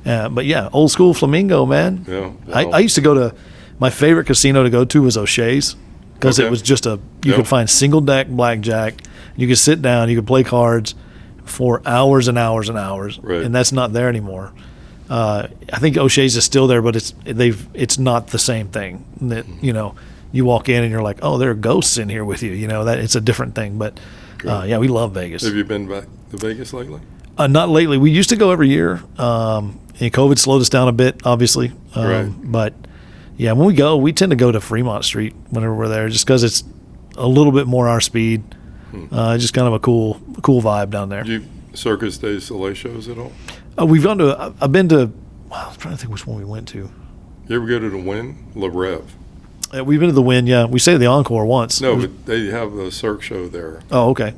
But yeah, old school Flamingo, man. Yeah, wow. I used to go to, my favorite casino to go to was O'Shea's, because it was just you could find single deck blackjack. You could sit down, you could play cards for hours and hours and hours, right. And that's not there anymore. I think O'Shea's is still there, but it's not the same thing. That you walk in and you're like, oh, there are ghosts in here with you. That it's a different thing. But yeah, we love Vegas. Have you been back to Vegas lately? Not lately. We used to go every year. And COVID slowed us down a bit, obviously. Right. But yeah, when we go, we tend to go to Fremont Street whenever we're there, just because it's a little bit more our speed. Just kind of a cool vibe down there. Do you Circus Day Soleil shows at all? We've gone to. I've been to. I was trying to think which one we went to. You ever go to the Wynn? Le Rev. We've been to the Wynn. Yeah, we stayed at the Encore once. No, but they have a Cirque show there. Oh, okay.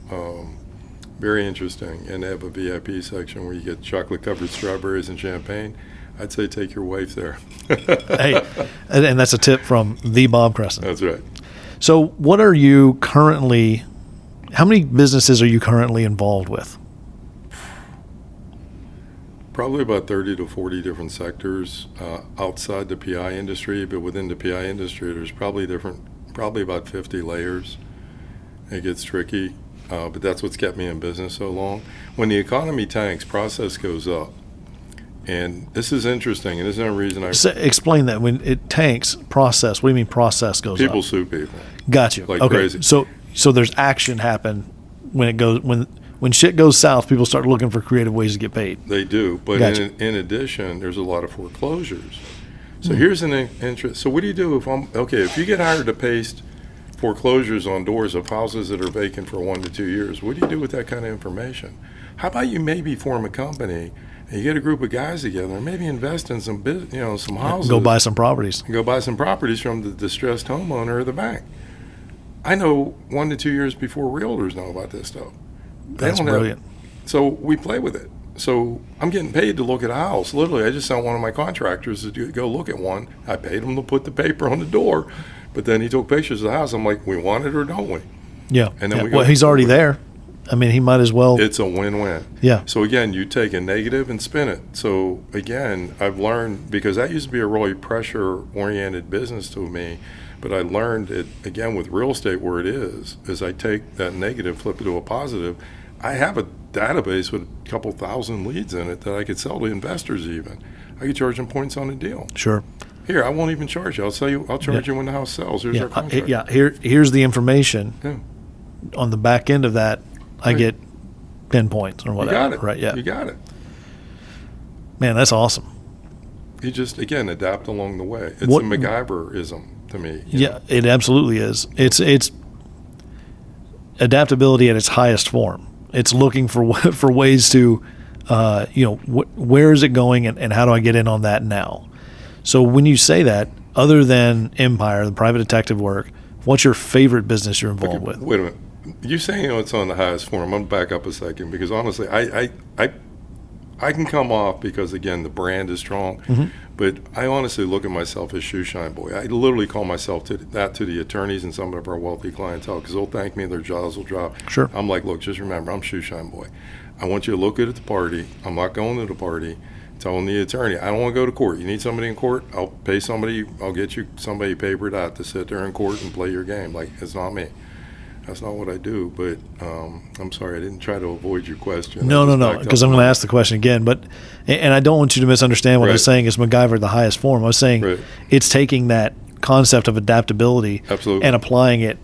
Very interesting, and they have a VIP section where you get chocolate-covered strawberries and champagne. I'd say take your wife there. Hey, and that's a tip from the Bob Kresson. That's right. So what are you currently, how many businesses are you currently involved with? Probably about 30 to 40 different sectors outside the PI industry, but within the PI industry, there's probably about 50 layers. It gets tricky. But that's what's kept me in business so long. When the economy tanks, process goes up. And this is interesting, and this is no reason explain that. When it tanks, process, what do you mean process goes up? People sue people. Got you. Like okay. crazy. So there's action happen when it goes, when when shit goes south, people start looking for creative ways to get paid. They do, but Gotcha. in addition, there's a lot of foreclosures. So here's an interest. So what do you do if you get hired to paste foreclosures on doors of houses that are vacant for 1 to 2 years? What do you do with that kind of information? How about you maybe form a company and you get a group of guys together and maybe invest in some some houses. Go buy some properties. Go buy some properties from the distressed homeowner or the bank. I know 1 to 2 years before realtors know about this stuff. That's brilliant. So we play with it. So I'm getting paid to look at a house. Literally, I just sent one of my contractors to go look at one. I paid him to put the paper on the door, but then he took pictures of the house. I'm like, we want it or don't we? Yeah. And then well, he's already there. I mean, he might as well. It's a win-win. Yeah. So again, you take a negative and spin it. So again, I've learned, because that used to be a really pressure-oriented business to me, but I learned it, again, with real estate where it is I take that negative, flip it to a positive. I have a database with a couple thousand leads in it that I could sell to investors even. I could charge them points on a deal. Sure. Here, I won't even charge you. I'll charge you when the house sells. Here's our contract. Here's the information. Yeah. On the back end of that, I get 10 points or whatever. You got it. Right, yeah. You got it. Man, that's awesome. You just, again, adapt along the way. It's What- a MacGyver-ism to me. Yeah, it absolutely is. It's adaptability at its highest form. It's looking for ways to, where is it going and how do I get in on that now? So when you say that, other than Empire, the private detective work, what's your favorite business you're involved with? Wait a minute. You saying it's on the highest form, I'm going to back up a second, because honestly, I can come off because, again, the brand is strong, but I honestly look at myself as shoe shine boy. I literally call myself to the attorneys and some of our wealthy clientele, because they'll thank me and their jaws will drop. Sure. I'm like, look, just remember, I'm shoe shine boy. I want you to look good at the party. I'm not going to the party. Telling the attorney, I don't want to go to court. You need somebody in court? I'll pay somebody. I'll get you somebody papered out to sit there in court and play your game. Like, it's not me. That's not what I do. But I'm sorry, I didn't try to avoid your question. No, because I'm going to ask the question again. But and I don't want you to misunderstand what I was saying is MacGyver the highest form. I was saying it's taking that concept of adaptability and applying it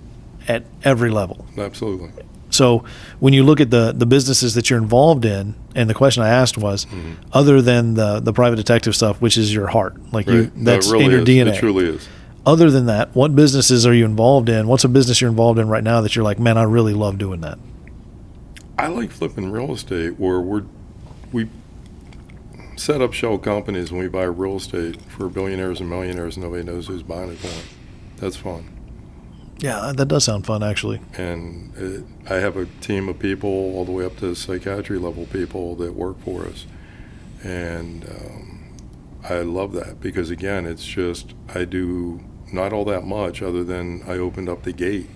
at every level. Absolutely. So when you look at the businesses that you're involved in, and the question I asked was, other than the private detective stuff, which is your heart, that's really in your DNA. It truly is. Other than that, what businesses are you involved in? What's a business you're involved in right now that you're like, man, I really love doing that? I like flipping real estate, where we set up shell companies and we buy real estate for billionaires and millionaires. Nobody knows who's buying it for them. That's fun. Yeah, that does sound fun, actually. And I have a team of people all the way up to psychiatry level people that work for us. And I love that because, again, it's just I do not all that much other than I opened up the gate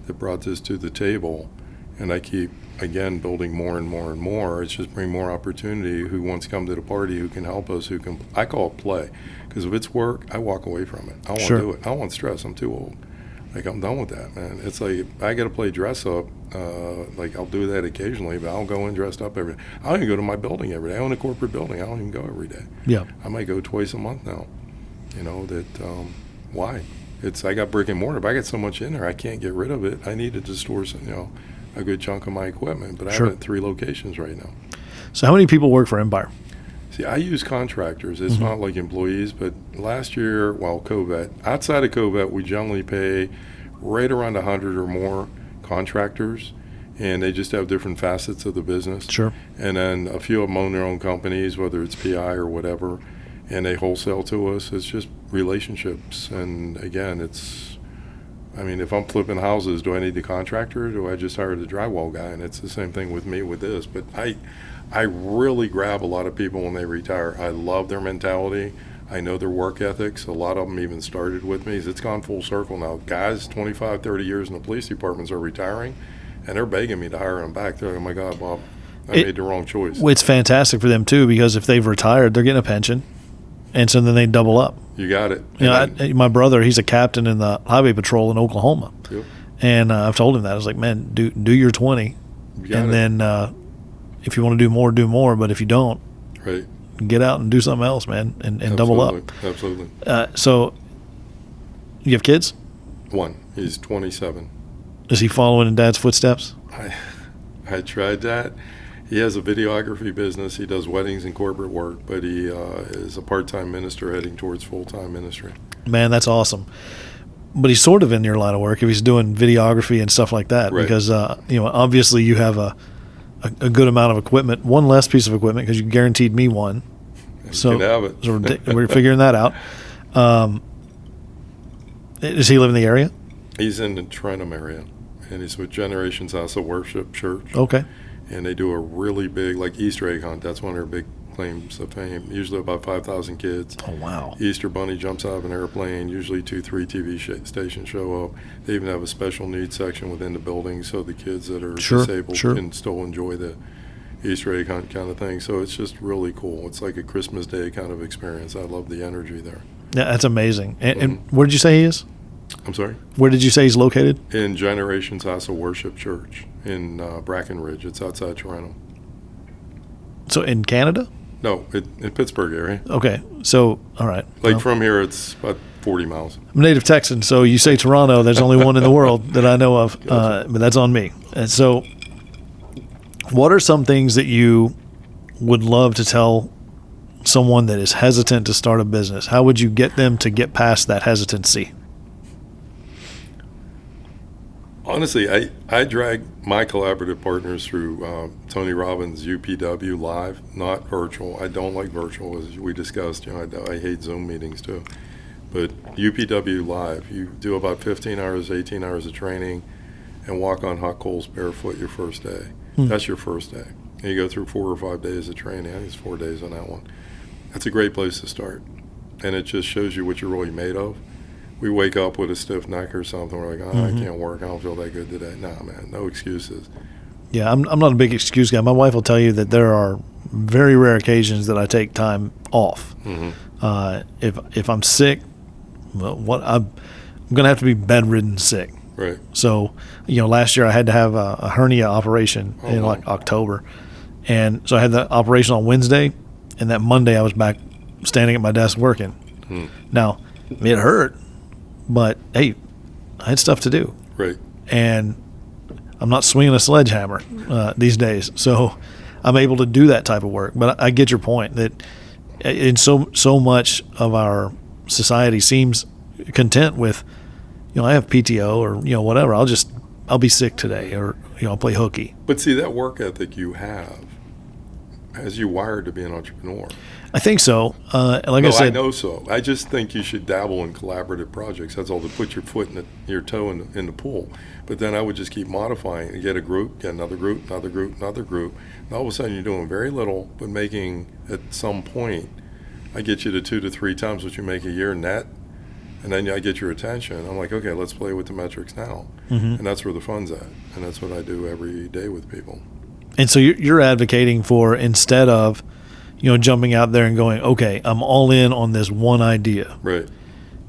that brought this to the table. And I keep, again, building more and more and more. It's just bring more opportunity. Who wants to come to the party, who can help us, I call it play. Because if it's work, I walk away from it. I don't want to do it. I don't want stress. I'm too old. Like, I'm done with that, man. It's like, I got to play dress up. Like, I'll do that occasionally, but I don't go in dressed up every day. I don't even go to my building every day. I own a corporate building. I don't even go every day. Yeah. I might go twice a month now. Why? I got brick and mortar, but I got so much in there, I can't get rid of it. I needed to store some, a good chunk of my equipment, but I have it at 3 locations right now. So how many people work for Empire? See, I use contractors. It's not like employees, but last year, outside of COVID, we generally pay right around 100 or more contractors, and they just have different facets of the business. Sure. And then a few of them own their own companies, whether it's PI or whatever, and they wholesale to us. It's just relationships. And again, if I'm flipping houses, do I need the contractor or do I just hire the drywall guy? And it's the same thing with me with this. But I really grab a lot of people when they retire. I love their mentality. I know their work ethics. A lot of them even started with me. It's gone full circle now. Guys 25, 30 years in the police departments are retiring, and they're begging me to hire them back. They're like, oh, my God, Bob, I made the wrong choice. It's fantastic for them, too, because if they've retired, they're getting a pension, and so then they double up. You got it. My brother, he's a captain in the highway patrol in Oklahoma. Yep. And I've told him that. I was like, man, do your 20. Then if you want to do more. But if you don't, right, get out and do something else, man, and double up. Absolutely. So you have kids? One. He's 27. Is he following in Dad's footsteps? I tried that. He has a videography business. He does weddings and corporate work, but he is a part-time minister heading towards full-time ministry. Man, that's awesome. But he's sort of in your line of work if he's doing videography and stuff like that, Right. because obviously you have a good amount of equipment, one less piece of equipment because you guaranteed me one. You can have it. So we're figuring that out. Does he live in the area? He's in the Trenton area, and he's with Generations House of Worship Church. Okay. And they do a really big, like, Easter egg hunt. That's one of their big claims of fame. Usually about 5,000 kids. Oh, wow. Easter Bunny jumps out of an airplane. Usually 2-3 TV stations show up. They even have a special needs section within the building so the kids that are disabled can still enjoy the Easter egg hunt kind of thing. So it's just really cool. It's like a Christmas Day kind of experience. I love the energy there. Yeah, that's amazing. And where did you say he is? I'm sorry? Where did you say he's located? In Generations House of Worship Church in Brackenridge. It's outside Toronto. So in Canada? No, in Pittsburgh area. Okay. So, all right. Like from here, it's about 40 miles. I'm native Texan, so you say Toronto, there's only one in the world that I know of, but that's on me. And so what are some things that you would love to tell someone that is hesitant to start a business? How would you get them to get past that hesitancy? Honestly, I drag my collaborative partners through Tony Robbins' UPW Live, not virtual. I don't like virtual, as we discussed. I hate Zoom meetings too. But UPW Live, you do about 15 hours, 18 hours of training and walk on hot coals barefoot your first day. That's your first day. And you go through 4 or 5 days of training. I think it's 4 days on that one. That's a great place to start. And it just shows you what you're really made of. We wake up with a stiff neck or something. We're like, I can't work. I don't feel that good today. Nah, man, no excuses. Yeah, I'm not a big excuse guy. My wife will tell you that there are very rare occasions that I take time off. If I'm sick, well, I'm going to have to be bedridden sick. Right. So, last year I had to have a hernia operation in like October. And so I had the operation on Wednesday, and that Monday I was back standing at my desk working. Now, it hurt, but hey, I had stuff to do. Right. And I'm not swinging a sledgehammer these days. So I'm able to do that type of work. But I get your point that in so much of our society seems content with, I have PTO or, whatever. I'll be sick today, or, I'll play hooky. But see, that work ethic you have has you wired to be an entrepreneur. I think so. I said, I know so. I just think you should dabble in collaborative projects. That's all, to put your foot your toe in the pool. But then I would just keep modifying and get a group, get another group, another group, another group. And all of a sudden you're doing very little, but making at some point, I get you to 2 to 3 times what you make a year net. And then I get your attention. I'm like, okay, let's play with the metrics now. And that's where the fun's at. And that's what I do every day with people. And so you're advocating for, instead of, jumping out there and going, okay, I'm all in on this one idea. Right.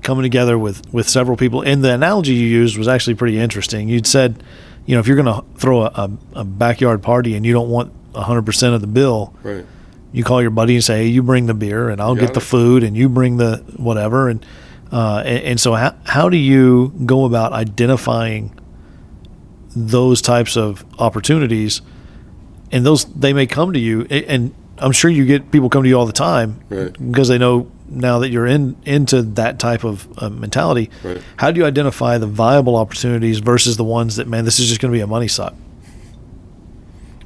Coming together with several people. And the analogy you used was actually pretty interesting. You'd said, if you're going to throw a backyard party and you don't want 100% of the bill, right, you call your buddy and say, hey, you bring the beer and I'll get the food and you bring the whatever. And so how do you go about identifying those types of opportunities? And they may come to you, and I'm sure you get people come to you all the time, right, because they know now that you're into that type of mentality. Right. How do you identify the viable opportunities versus the ones that, man, this is just going to be a money suck?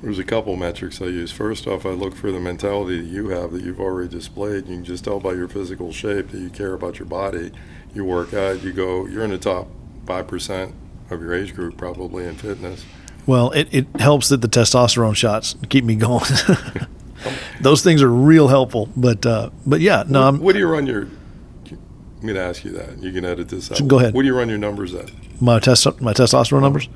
There's a couple metrics I use. First off, I look for the mentality that you have that you've already displayed. You can just tell by your physical shape that you care about your body. You work out, you're in the top 5% of your age group probably in fitness. Well, it helps that the testosterone shots keep me going. Those things are real helpful. But yeah, no. What do you run your? I'm going to ask you that. You can edit this out. Go ahead. What do you run your numbers at? My testosterone numbers.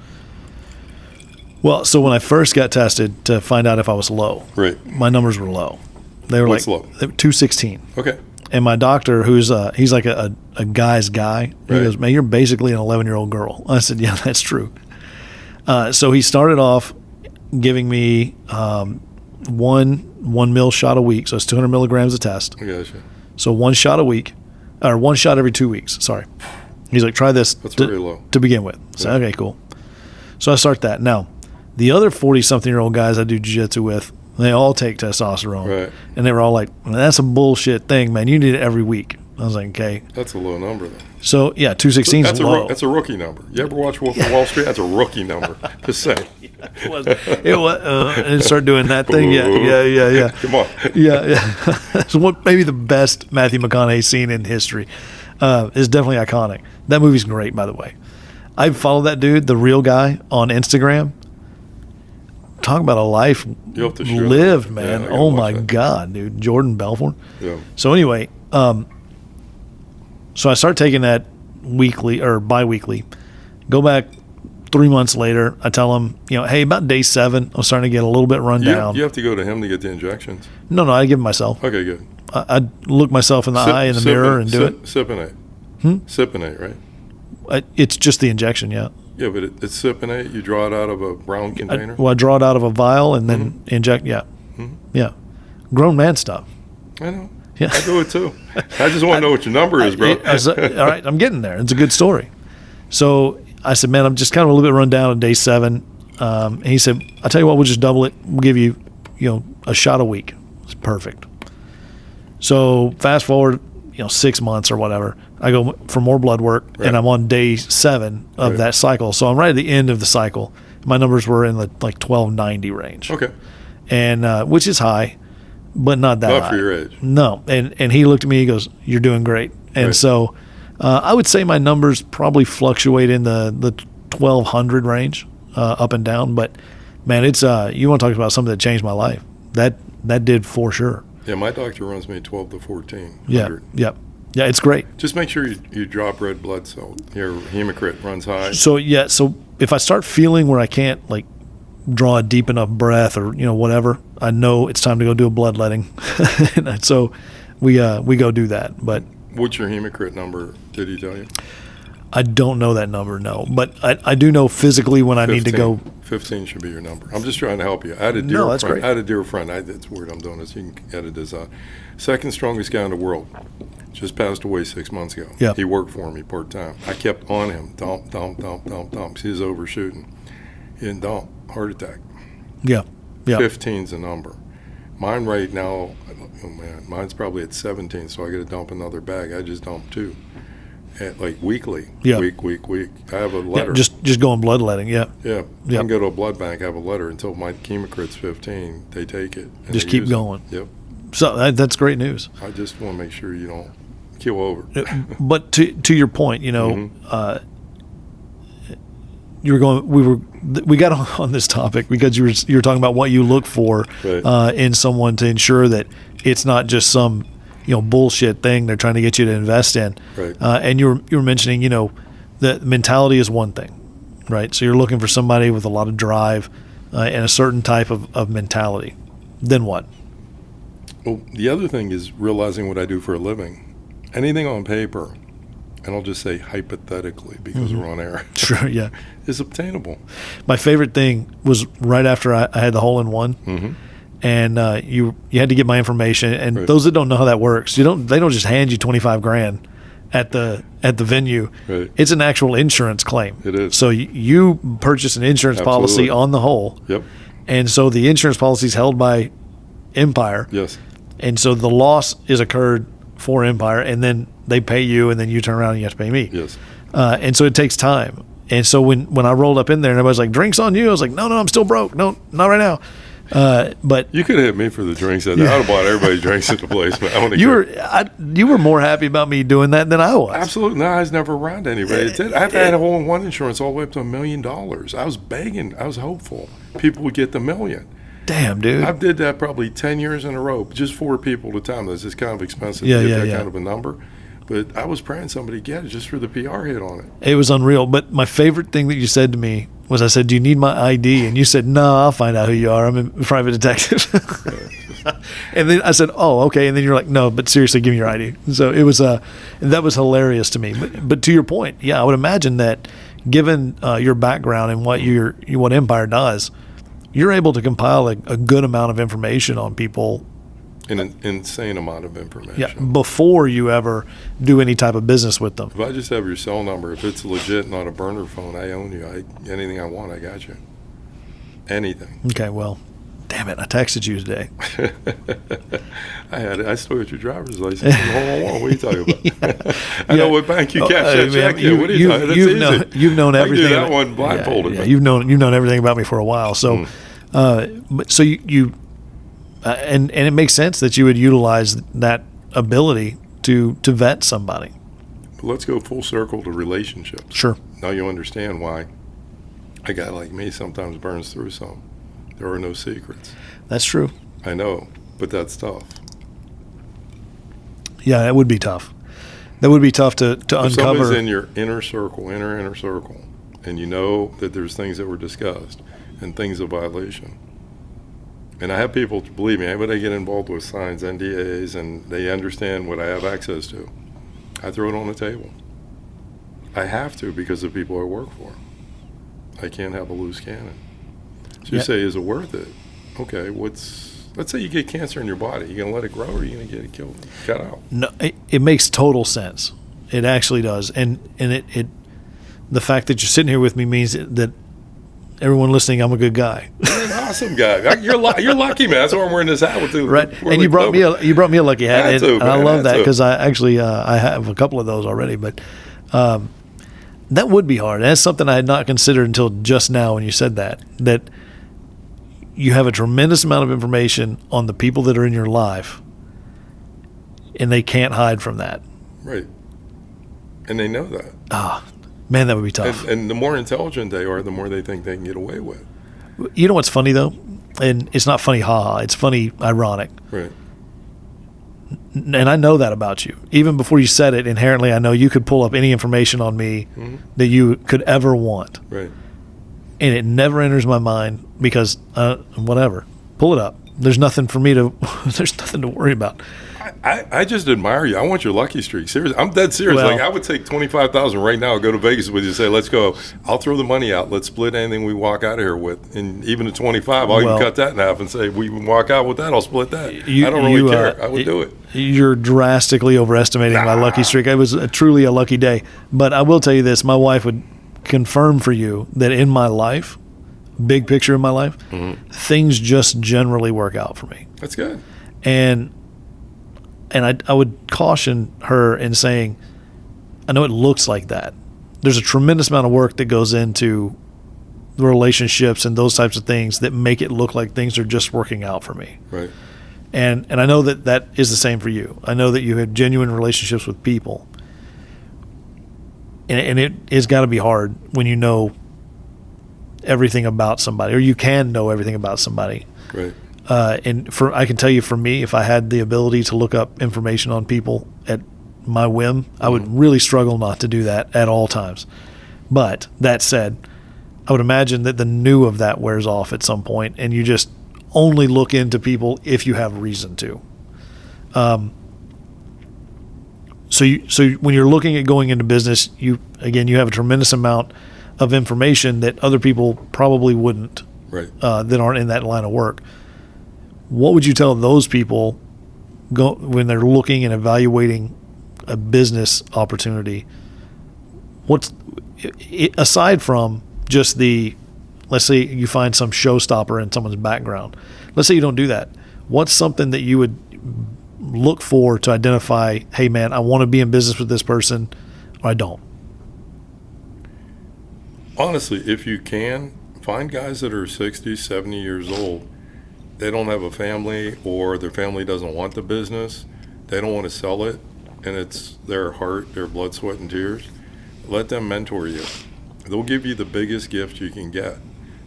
Well, so when I first got tested to find out if I was low, right, my numbers were low. They were What's like low? 216. Okay. And my doctor, he's like a guy's guy, he goes, man, you're basically an 11-year-old girl. I said, yeah, that's true. So he started off giving me one mil shot a week. So it's 200 milligrams a test. I gotcha. So one shot a week, or one shot every 2 weeks. Sorry. He's like, try this That's very low to begin with. So, okay, cool. So I start that. Now, The other 40-something-year-old guys I do jiu-jitsu with, they all take testosterone. Right. And they were all like, that's a bullshit thing, man. You need it every week. I was like, okay. That's a low number, though. So, yeah, 216 is low. That's a rookie number. You ever watch Wolf of Wall Street? That's a rookie number. Just saying. It was, and start doing that thing. Yeah. Come on. Yeah. It's maybe the best Matthew McConaughey scene in history. Is definitely iconic. That movie's great, by the way. I followed that dude, the real guy, on Instagram. Talk about a life lived, man. Oh, my God, dude. Jordan Belfort. Yeah. So, anyway, so I start taking that weekly or bi-weekly. Go back 3 months later. I tell him, hey, about day 7, I'm starting to get a little bit run down. You have to go to him to get the injections. No, I give them myself. Okay, good. I look myself in the eye in the mirror and do it. Siponate. Siponate, right? It's just the injection, yeah. Yeah, but it's Siponate. You draw it out of a brown container. I draw it out of a vial and then inject. Yeah, yeah. Grown man stuff. I know. Yeah. I do it too. I just want to know what your number is, bro. All right, I'm getting there. It's a good story. So I said, man, I'm just kind of a little bit run down on day 7. And he said, I'll tell you what, we'll just double it. We'll give you, a shot a week. It's perfect. So fast forward, 6 months or whatever, I go for more blood work, and I'm on day 7 of that cycle. So I'm right at the end of the cycle. My numbers were in the 1290 range. Okay. And which is high, but not that high. Not for your age. No. And he looked at me, he goes, you're doing great. And so I would say my numbers probably fluctuate in the 1200 range, up and down. But, man, it's you want to talk about something that changed my life. That did for sure. Yeah, my doctor runs me 12 to 14. Yeah, it's great. Just make sure you drop red blood cell. Your hematocrit runs high. So if I start feeling where I can't draw a deep enough breath or whatever, I know it's time to go do a bloodletting. And so we go do that. But what's your hematocrit number? Did he tell you? I don't know that number, no. But I do know physically when 15, I need to go. 15 should be your number. I'm just trying to help you. I had a dear friend. It's weird I'm doing this. You can edit this out. Second strongest guy in the world. Just passed away 6 months ago. Yeah. He worked for me part-time. I kept on him. Dump. He was overshooting. He didn't dump. Heart attack. Yeah. 15's a number. Mine right now, mine's probably at 17, so I got to dump another bag. I just dumped 2. Weekly. Yeah. Week. I have a letter. Yeah, just going bloodletting, yeah. Yeah. I can go to a blood bank, have a letter until my chemocrit's 15. They take it. And just keep going. Yep. So that's great news. I just want to make sure you don't keel over. But to your point, you were going. We got on this topic because you were talking about what you look for in someone to ensure that it's not just some bullshit thing they're trying to get you to invest in. Right. And you were mentioning the mentality is one thing, right? So you're looking for somebody with a lot of drive and a certain type of mentality. Then what? Well, the other thing is realizing what I do for a living. Anything on paper, and I'll just say hypothetically because we're on air. Sure, yeah. Is obtainable. My favorite thing was right after I had the hole-in-one. Mm-hmm. And you had to get my information. And those that don't know how that works, they don't just hand you $25,000 at the venue. Right. It's an actual insurance claim. It is. So you purchase an insurance policy on the hole. Yep. And so the insurance policy is held by Empire. Yes. And so the loss is occurred for Empire, and then they pay you, and then you turn around and you have to pay me. Yes. And so it takes time. And so when I rolled up in there and everybody's like, drinks on you, I was like, no, I'm still broke. No, not right now. But you could have hit me for the drinks. I'd have bought everybody drinks at the place. But you were more happy about me doing that than I was. Absolutely. No, I was never around anybody. I've had a hole-in-one insurance all the way up to $1 million. I was begging. I was hopeful people would get the $1 million. Damn, dude. I did that probably 10 years in a row. Just 4 people at a time. That's just kind of expensive to get that kind of a number. But I was praying somebody get it just for the PR hit on it. It was unreal. But my favorite thing that you said to me was, I said, do you need my ID? And you said, no, I'll find out who you are. I'm a private detective. And then I said, oh, okay. And then you're like, no, but seriously, give me your ID. So it was that was hilarious to me. But to your point, yeah, I would imagine that given your background and what Empire does, you're able to compile a good amount of information on people. An insane amount of information. Yeah, before you ever do any type of business with them. If I just have your cell number, if it's legit, not a burner phone, I own you. Anything I want, I got you. Anything. Okay, well, damn it, I texted you today. I still got your driver's license. What are you talking about? I know what bank you cash that check man, in. What are you talking about? You've known everything. I can do that one blindfolded. Yeah, you've known everything about me for a while. So, so you and it makes sense that you would utilize that ability to vet somebody. But let's go full circle to relationships. Sure. Now you understand why a guy like me sometimes burns through some. There are no secrets. That's true. I know, but that's tough. Yeah, that would be tough. That would be tough to uncover. If somebody's in your inner circle, inner circle, and you know that there's things that were discussed and things of violation. And I have people, believe me, when they get involved with signs, NDAs, and they understand what I have access to, I throw it on the table. I have to because of people I work for. I can't have a loose cannon. So you say, is it worth it? Okay, let's say you get cancer in your body. You going to let it grow or are you going to get it killed, cut out? No, it makes total sense. It actually does. And it the fact that you're sitting here with me means that everyone listening, I'm a good guy. You're an awesome guy. You're lucky, man. That's why I'm wearing this hat with the right. And you brought me a lucky hat, and I love that because I have a couple of those already. But that would be hard. That's something I had not considered until just now when you said that you have a tremendous amount of information on the people that are in your life, and they can't hide from that. Right. And they know that. Man, that would be tough. And the more intelligent they are, the more they think they can get away with. You know what's funny, though? And it's not funny, ha-ha. It's funny, ironic. Right. And I know that about you. Even before you said it, inherently, I know you could pull up any information on me that you could ever want. Right. And it never enters my mind because, whatever. Pull it up. There's nothing for me to, there's nothing to worry about. I just admire you. I want your lucky streak. Seriously, I'm dead serious. Well, like I would take $25,000 right now, go to Vegas with you, say, let's go. I'll throw the money out. Let's split anything we walk out of here with. And even the 25, I'll even cut that in half and say, we walk out with that, I'll split that. I don't really care. I would do it. You're drastically overestimating my lucky streak. It was truly a lucky day. But I will tell you this, my wife would confirm for you that in my life, big picture in my life, things just generally work out for me. That's good. And I would caution her in saying, I know it looks like that. There's a tremendous amount of work that goes into the relationships and those types of things that make it look like things are just working out for me. Right. And I know that is the same for you. I know that you have genuine relationships with people. And it has got to be hard when you know everything about somebody, or you can know everything about somebody. Right. And I can tell you, for me, if I had the ability to look up information on people at my whim, I would really struggle not to do that at all times. But that said, I would imagine that the new of that wears off at some point, and you just only look into people if you have reason to. So when you're looking at going into business, you have a tremendous amount of information that other people probably wouldn't, right? That aren't in that line of work. What would you tell those people when they're looking and evaluating a business opportunity? Aside from just let's say you find some showstopper in someone's background. Let's say you don't do that. What's something that you would look for to identify, hey man, I want to be in business with this person, or I don't? Honestly, if you can, find guys that are 60, 70 years old. They don't have a family, or their family doesn't want the business. They don't want to sell it, and it's their heart, their blood, sweat, and tears. Let them mentor you. They'll give you the biggest gift you can get.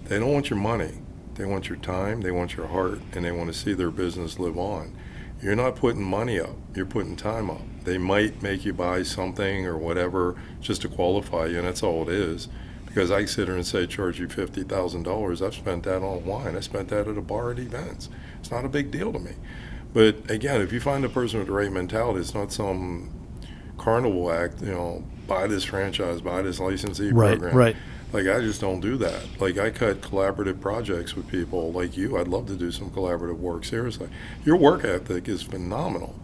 They don't want your money. They want your time, they want your heart, and they want to see their business live on. You're not putting money up, you're putting time up. They might make you buy something or whatever just to qualify you, and that's all it is. Because I sit here and say, charge you $50,000. I've spent that on wine. I spent that at a bar at events. It's not a big deal to me. But again, if you find a person with the right mentality, it's not some carnival act, buy this franchise, buy this licensee program. Right. Like, I just don't do that. Like, I cut collaborative projects with people like you. I'd love to do some collaborative work, seriously. Your work ethic is phenomenal,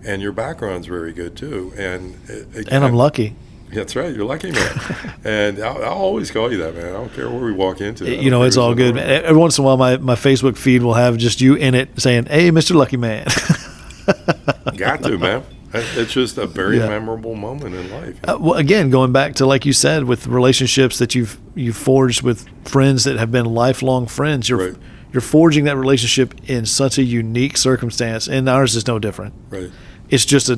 and your background's very good, too. And I'm lucky. That's right. You're lucky, man. And I'll always call you that, man. I don't care where we walk into. You know, it's all good, man. Every once in a while, my Facebook feed will have just you in it saying, "Hey, Mr. Lucky Man." Got to, man. It's just a very memorable moment in life. Well, again, going back to, like you said, with relationships that you've forged with friends that have been lifelong friends, you're forging that relationship in such a unique circumstance, and ours is no different. Right. It's just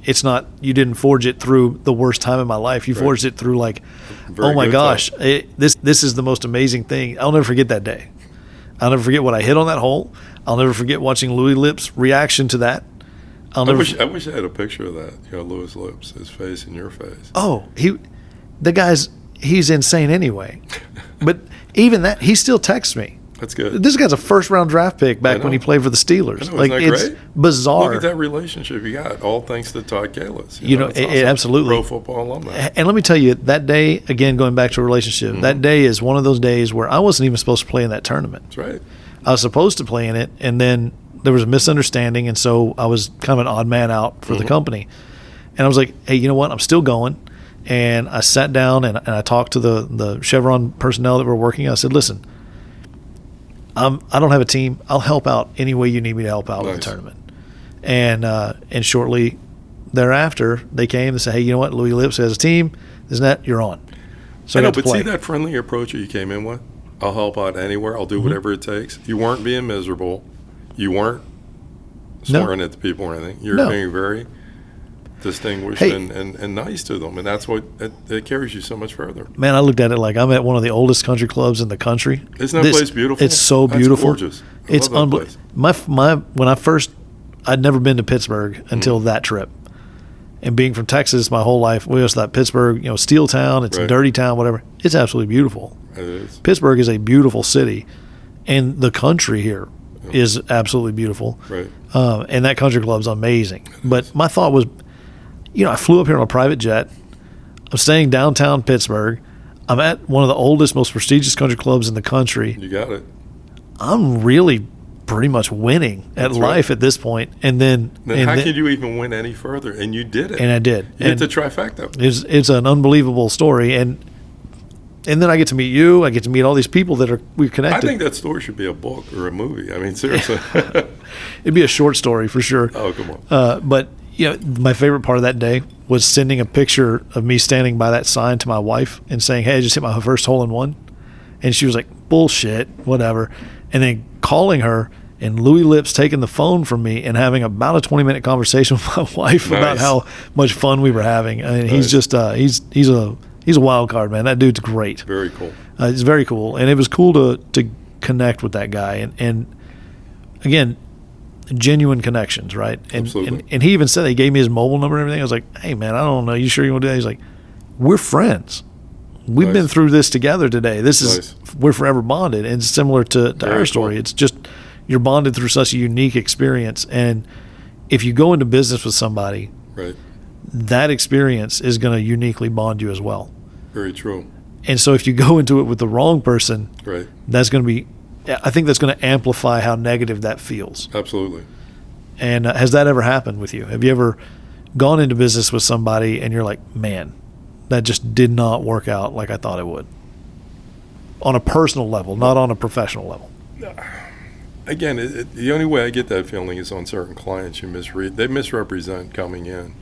it's not, you didn't forge it through the worst time in my life. You forged it through like, oh my gosh, this is the most amazing thing. I'll never forget that day. I'll never forget what I hit on that hole. I'll never forget watching Louis Lip's reaction to that. I wish I had a picture of that. You know, Louis Lips, his face and your face. Oh, he's insane anyway. But even that, he still texts me. That's good. This guy's a first-round draft pick back when he played for the Steelers. Like, it's great? Bizarre. Look at that relationship you got, all thanks to Todd Kalis. You know, awesome. Absolutely. Pro football alumni. And let me tell you, that day, again, going back to a relationship, that day is one of those days where I wasn't even supposed to play in that tournament. That's right. I was supposed to play in it, and then there was a misunderstanding, and so I was kind of an odd man out for the company. And I was like, hey, you know what? I'm still going. And I sat down and I talked to the Chevron personnel that were working. I said, listen, I don't have a team. I'll help out any way you need me to help out with the tournament. And shortly thereafter, they came and said, hey, you know what? Louis Lips has a team. Isn't that? You're on. So I got to play. See that friendly approach that you came in with? I'll help out anywhere. I'll do whatever it takes. You weren't being miserable. You weren't swearing at the people or anything. You're being very distinguished and nice to them. And that's what it carries you so much further. Man, I looked at it like I'm at one of the oldest country clubs in the country. Isn't that place beautiful? It's so beautiful. That's gorgeous. It's unbelievable. I'd never been to Pittsburgh until that trip. And being from Texas my whole life, we always thought Pittsburgh, steel town, it's a dirty town, whatever. It's absolutely beautiful. It is. Pittsburgh is a beautiful city, and the country here is absolutely beautiful. Right. And that country club's amazing. But my thought was, I flew up here on a private jet. I'm staying downtown Pittsburgh. I'm at one of the oldest, most prestigious country clubs in the country. You got it. I'm really pretty much winning at life at this point. And then how could you even win any further? And you did it. And I did. You hit the trifecta. It's an unbelievable story. And then I get to meet you. I get to meet all these people that we're connected. I think that story should be a book or a movie. I mean, seriously. It'd be a short story for sure. Oh, come on. But my favorite part of that day was sending a picture of me standing by that sign to my wife and saying, hey, I just hit my first hole in one. And she was like, bullshit, whatever. And then calling her and Louis Lips taking the phone from me and having about a 20-minute conversation with my wife about how much fun we were having. I mean, he's just he's a wild card, man. That dude's great. Very cool. It's very cool. And it was cool to connect with that guy. And again, genuine connections, right? And, Absolutely. And he even said, he gave me his mobile number and everything. I was like, hey, man, I don't know. You sure you want to do that? He's like, we're friends. We've been through this together today. This is, we're forever bonded. And it's similar to our story. It's just, you're bonded through such a unique experience. And if you go into business with somebody, that experience is going to uniquely bond you as well. Very true. And so if you go into it with the wrong person, that's going to be, I think that's going to amplify how negative that feels. Absolutely. And has that ever happened with you? Have you ever gone into business with somebody and you're like, man, that just did not work out like I thought it would? On a personal level, not on a professional level. Again, the only way I get that feeling is on certain clients they misrepresent coming in.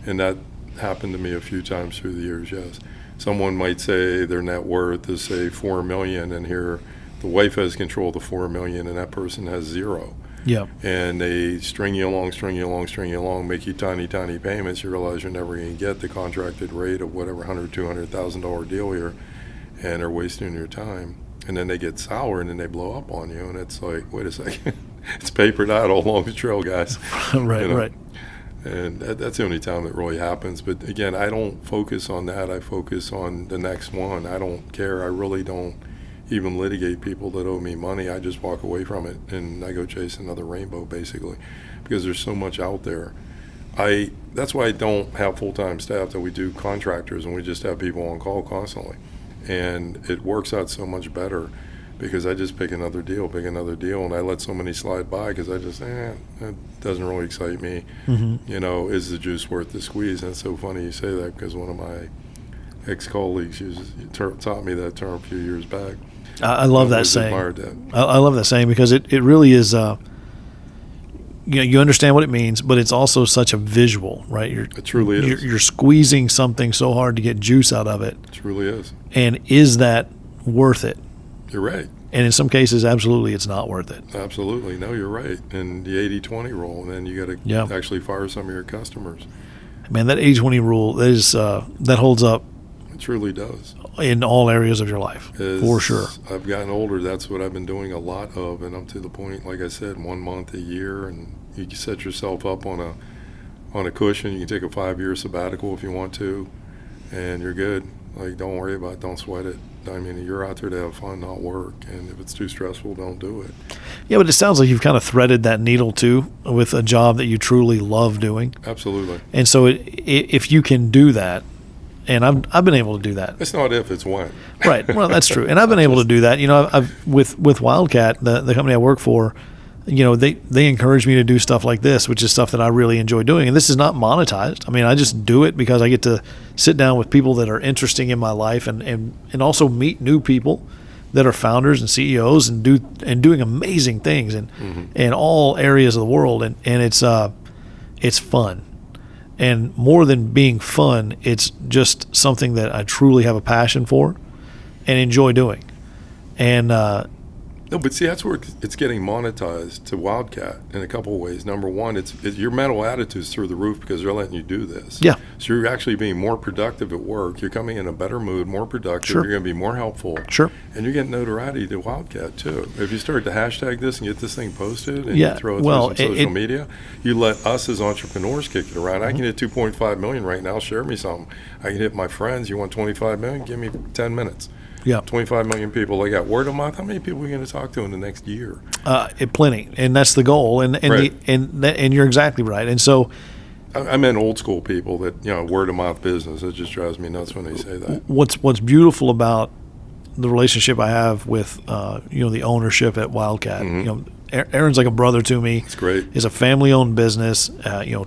And that happened to me a few times through the years, yes. Someone might say their net worth is, say, $4 million, and here the wife has control of the $4 million and that person has zero. Yeah. And they string you along, make you tiny payments. You realize you're never going to get the contracted rate of whatever $100,000-$200,000 deal here, and they're wasting your time. And then they get sour and then they blow up on you, and it's like, wait a second, it's papered out all along the trail, guys. Right. And that's the only time it really happens. But again, I don't focus on that. I focus on the next one. I don't care. I really don't even litigate people that owe me money. I just walk away from it and I go chase another rainbow, basically, because there's so much out there. That's why I don't have full-time staff, that we do contractors and we just have people on call constantly. And it works out so much better because I just pick another deal, and I let so many slide by because I just, that doesn't really excite me. Is the juice worth the squeeze? And it's so funny you say that because one of my ex-colleagues taught me that term a few years back. I love that saying. Admired that. I love that saying because it really is. You understand what it means, but it's also such a visual, right? It truly is. You're squeezing something so hard to get juice out of it. It truly is. And is that worth it? You're right. And in some cases, absolutely, it's not worth it. Absolutely. No, you're right. And the 80-20 rule, and then you got to actually fire some of your customers. Man, that 80-20 rule, that holds up. It truly does. In all areas of your life, for sure. I've gotten older, that's what I've been doing a lot of, and I'm to the point, like I said, 1 month, a year, and you can set yourself up on a cushion. You can take a 5-year sabbatical if you want to, and you're good. Like, don't worry about it. Don't sweat it. I mean, you're out there to have fun, not work, and if it's too stressful, don't do it. Yeah, but it sounds like you've kind of threaded that needle, too, with a job that you truly love doing. Absolutely. And so if you can do that, and I've been able to do that. It's not if, it's when. Right. Well, that's true. And I've been able to do that. I've with Wildcat, the company I work for, they encourage me to do stuff like this, which is stuff that I really enjoy doing. And this is not monetized. I mean, I just do it because I get to sit down with people that are interesting in my life and also meet new people that are founders and CEOs and doing amazing things in all areas of the world. And it's fun. And more than being fun, it's just something that I truly have a passion for and enjoy doing. And no, but see, that's where it's getting monetized to Wildcat in a couple of ways. Number one, it's your mental attitude's through the roof because they're letting you do this. Yeah. So you're actually being more productive at work. You're coming in a better mood, more productive. Sure. You're going to be more helpful. Sure. And you're getting notoriety to Wildcat, too. If you start to hashtag this and get this thing posted and you throw it through some social media, you let us as entrepreneurs kick it around. I can hit 2.5 million right now. Share me something. I can hit my friends. You want 25 million? Give me 10 minutes. Yeah, 25 million people. I got word of mouth. How many people are you going to talk to in the next year? Plenty, and that's the goal. And right. And you're exactly right. And so, I meant old school people that word of mouth business. It just drives me nuts when they say that. What's beautiful about the relationship I have with the ownership at Wildcat. Aaron's like a brother to me. It's great. It's a family-owned business.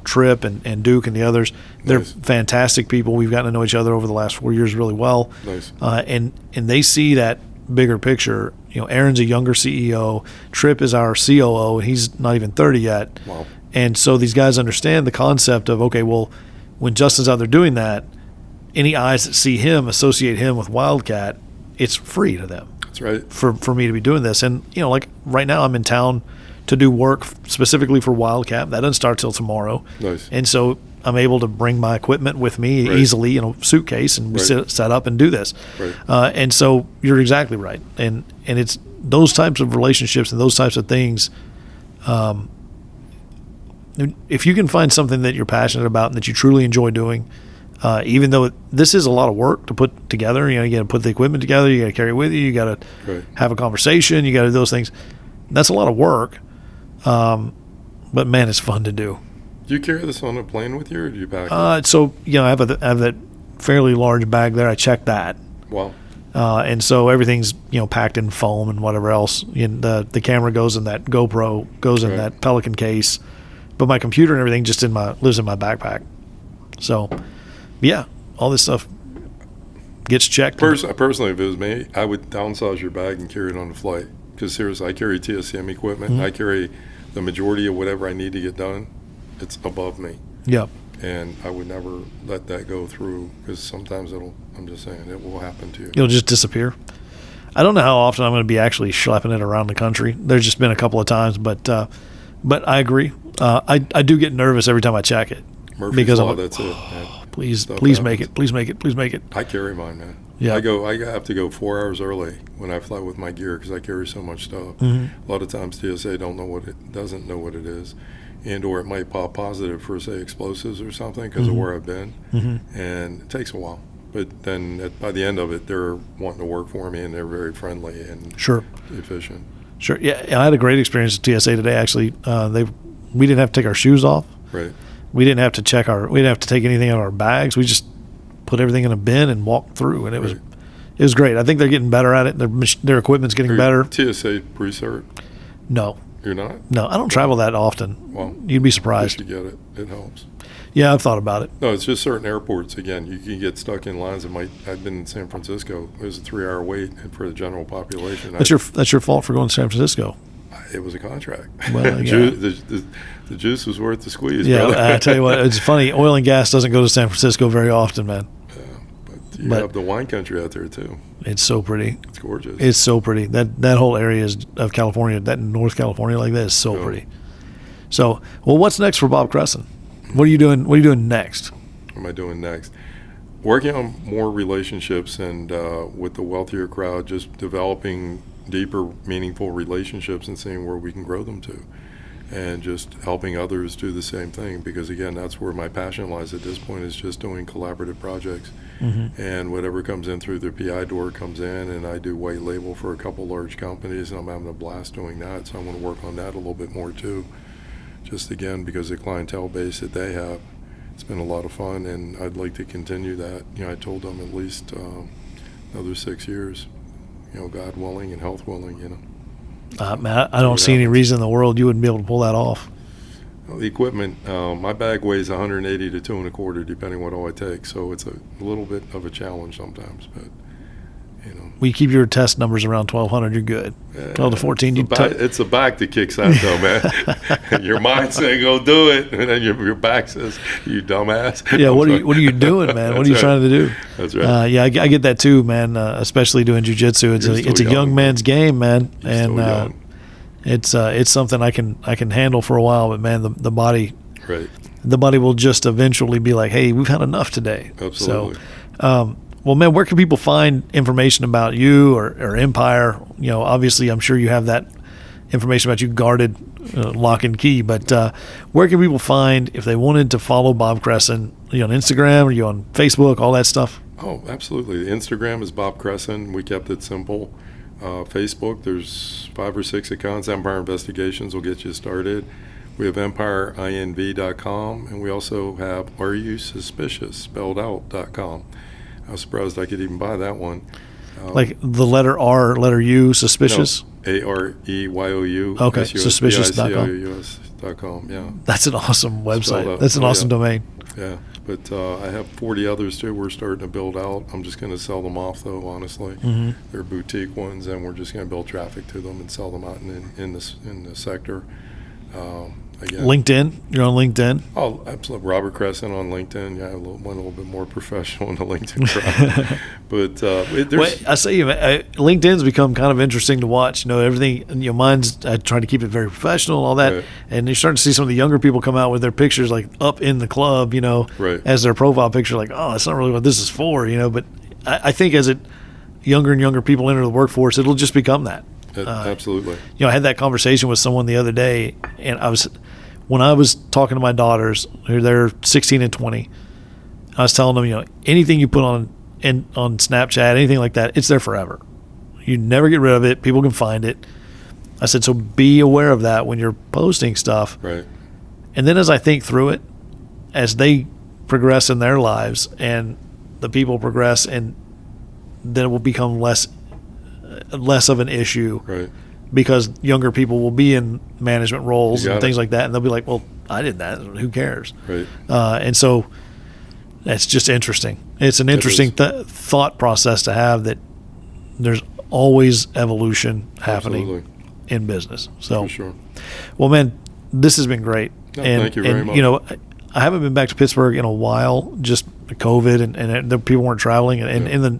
Trip and Duke and the others, they're fantastic people. We've gotten to know each other over the last 4 years really well. Nice. And they see that bigger picture. Aaron's a younger CEO. Trip is our COO, and he's not even 30 yet. Wow. And so these guys understand the concept of, okay, well, when Justin's out there doing that, any eyes that see him associate him with Wildcat, it's free to them. That's right. For me to be doing this. And, like right now I'm in town to do work specifically for Wildcat. That doesn't start till tomorrow. Nice. And so I'm able to bring my equipment with me easily in a suitcase and we set up and do this. Right. And so you're exactly right. And it's those types of relationships and those types of things. If you can find something that you're passionate about and that you truly enjoy doing, even though this is a lot of work to put together, you got to put the equipment together, you got to carry it with you, you got to have a conversation, you got to do those things. That's a lot of work, but man, it's fun to do. Do you carry this on a plane with you, or do you pack it? So I have that fairly large bag there. I check that. Wow. And so everything's packed in foam and whatever else. And the camera goes in that GoPro, goes in that Pelican case, but my computer and everything just lives in my backpack. So. Yeah, all this stuff gets checked. Personally, if it was me, I would downsize your bag and carry it on the flight. Because seriously, I carry TSM equipment. I carry the majority of whatever I need to get done. It's above me. Yeah. And I would never let that go through because sometimes I'm just saying, it will happen to you. It'll just disappear. I don't know how often I'm going to be actually schlepping it around the country. There's just been a couple of times, but I agree. I do get nervous every time I check it. Murphy's Law, that's it. Please make it. Please make it. I carry mine, man. Yeah. I have to go 4 hours early when I fly with my gear because I carry so much stuff. A lot of times TSA doesn't know what it is, and or it might pop positive for say explosives or something because of where I've been, and it takes a while. But then by the end of it, they're wanting to work for me and they're very friendly and efficient. Sure. Yeah, I had a great experience at TSA today. Actually, we didn't have to take our shoes off. Right. We didn't have to take anything out of our bags. We just put everything in a bin and walked through, and it It was great. I think they're getting better at it. Their equipment's getting better. TSA pre-cert? No. You're not? No, I don't travel that often. Well, you'd be surprised. You should get it. It helps. Yeah, I've thought about it. No, it's just certain airports. Again, you can get stuck in lines. I've been in San Francisco. It was a 3-hour wait for the general population. That's your fault for going to San Francisco. It was a contract. Well, yeah. The juice was worth the squeeze. Yeah, brother. I tell you what, it's funny. Oil and gas doesn't go to San Francisco very often, man. But you have the wine country out there too. It's so pretty. It's gorgeous. It's so pretty. That whole area of California, that North California like that is so pretty. So, well, what's next for Bob Kresson? What are you doing? What are you doing next? What am I doing next? Working on more relationships and with the wealthier crowd, just developing deeper, meaningful relationships and seeing where we can grow them to, and just helping others do the same thing. Because again, that's where my passion lies at this point, is just doing collaborative projects. And whatever comes in through the PI door comes in, and I do white label for a couple large companies, and I'm having a blast doing that. So I want to work on that a little bit more too. Just again, because the clientele base that they have, it's been a lot of fun, and I'd like to continue that. I told them at least another 6 years, God willing and health willing, Man, I don't see any reason in the world you wouldn't be able to pull that off. Well, the equipment, my bag weighs 180 to 2 1/4, depending what all I take. So it's a little bit of a challenge sometimes, but We keep your test numbers around 1,200. You're good. 12 to 14. It's the back that kicks out, though, man. Your mind saying go do it, and then your back says, "You dumbass." Yeah. What are you doing, man? What are you trying to do? That's right. Yeah, I get that too, man. Especially doing jiu-jitsu. It's a young man's game, man, and it's something I can handle for a while. But man, the body, right? The body will just eventually be like, "Hey, we've had enough today." Absolutely. So, well, man, where can people find information about you or Empire? Obviously, I'm sure you have that information about you guarded, lock and key. But where can people find, if they wanted to follow Bob Kresson? Are you on Instagram? Are you on Facebook? All that stuff? Oh, absolutely. The Instagram is Bob Kresson. We kept it simple. Facebook, there's 5 or 6 accounts. Empire Investigations will get you started. We have EmpireINV.com, and we also have AreYouSuspicious, spelled out.com. I was surprised I could even buy that one. Like the letter R, letter U, suspicious? No, AREYOU. Okay, suspicious.com. Yeah. That's an awesome website. That's an awesome domain. Yeah, but I have 40 others too we're starting to build out. I'm just going to sell them off, though, honestly. They're boutique ones, and we're just going to build traffic to them and sell them out in the sector. Again. LinkedIn? You're on LinkedIn? Oh, absolutely. Robert Kresson on LinkedIn. Yeah, went a little bit more professional in the LinkedIn crowd. But I say, LinkedIn's become kind of interesting to watch. Everything. Mine's I try to keep it very professional and all that. Right. And you're starting to see some of the younger people come out with their pictures like up in the club, right. as their profile picture. Like, oh, that's not really what this is for, But I think as younger and younger people enter the workforce, it'll just become that. Absolutely. I had that conversation with someone the other day, and when I was talking to my daughters, they're 16 and 20, I was telling them, anything you put on Snapchat, anything like that, it's there forever. You never get rid of it. People can find it. I said, so be aware of that when you're posting stuff. Right. And then as I think through it, as they progress in their lives and the people progress, and then it will become less of an issue, right? Because younger people will be in management roles and things like that, and they'll be like, "Well, I did that. Who cares?" Right. And so that's just interesting. It's an interesting thought process to have, that there's always evolution happening in business. So, for sure. Well, man, this has been great. No, thank you very much. I haven't been back to Pittsburgh in a while, just COVID, and the people weren't traveling, and then.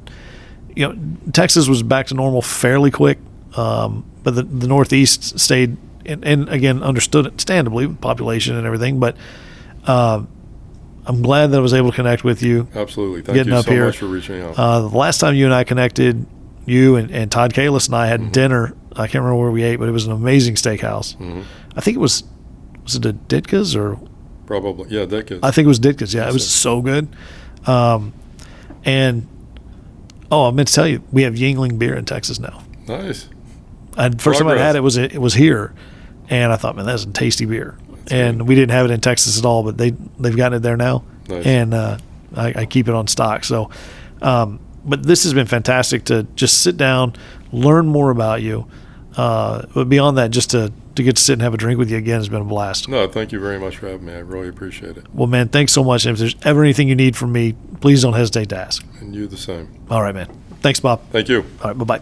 Texas was back to normal fairly quick, but the Northeast stayed, and again, understandably, population and everything. But I'm glad that I was able to connect with you. Absolutely. Thank you so much for reaching out. The last time you and I connected, you and Todd Kalis and I had dinner. I can't remember where we ate, but it was an amazing steakhouse. I think it was it a Ditka's or? Probably, yeah, Ditka's. I think it was Ditka's, yeah. It was so good. And I meant to tell you, we have Yingling beer in Texas now. Nice. First time I had it was here, and I thought, man, that's a tasty beer. And we didn't have it in Texas at all, but they've gotten it there now. Nice. And I keep it on stock. So But this has been fantastic to just sit down, learn more about you. But beyond that, just to get to sit and have a drink with you again has been a blast. No, thank you very much for having me. I really appreciate it. Well, man, thanks so much. And if there's ever anything you need from me, please don't hesitate to ask. And you the same. All right, man. Thanks, Bob. Thank you. All right, bye-bye.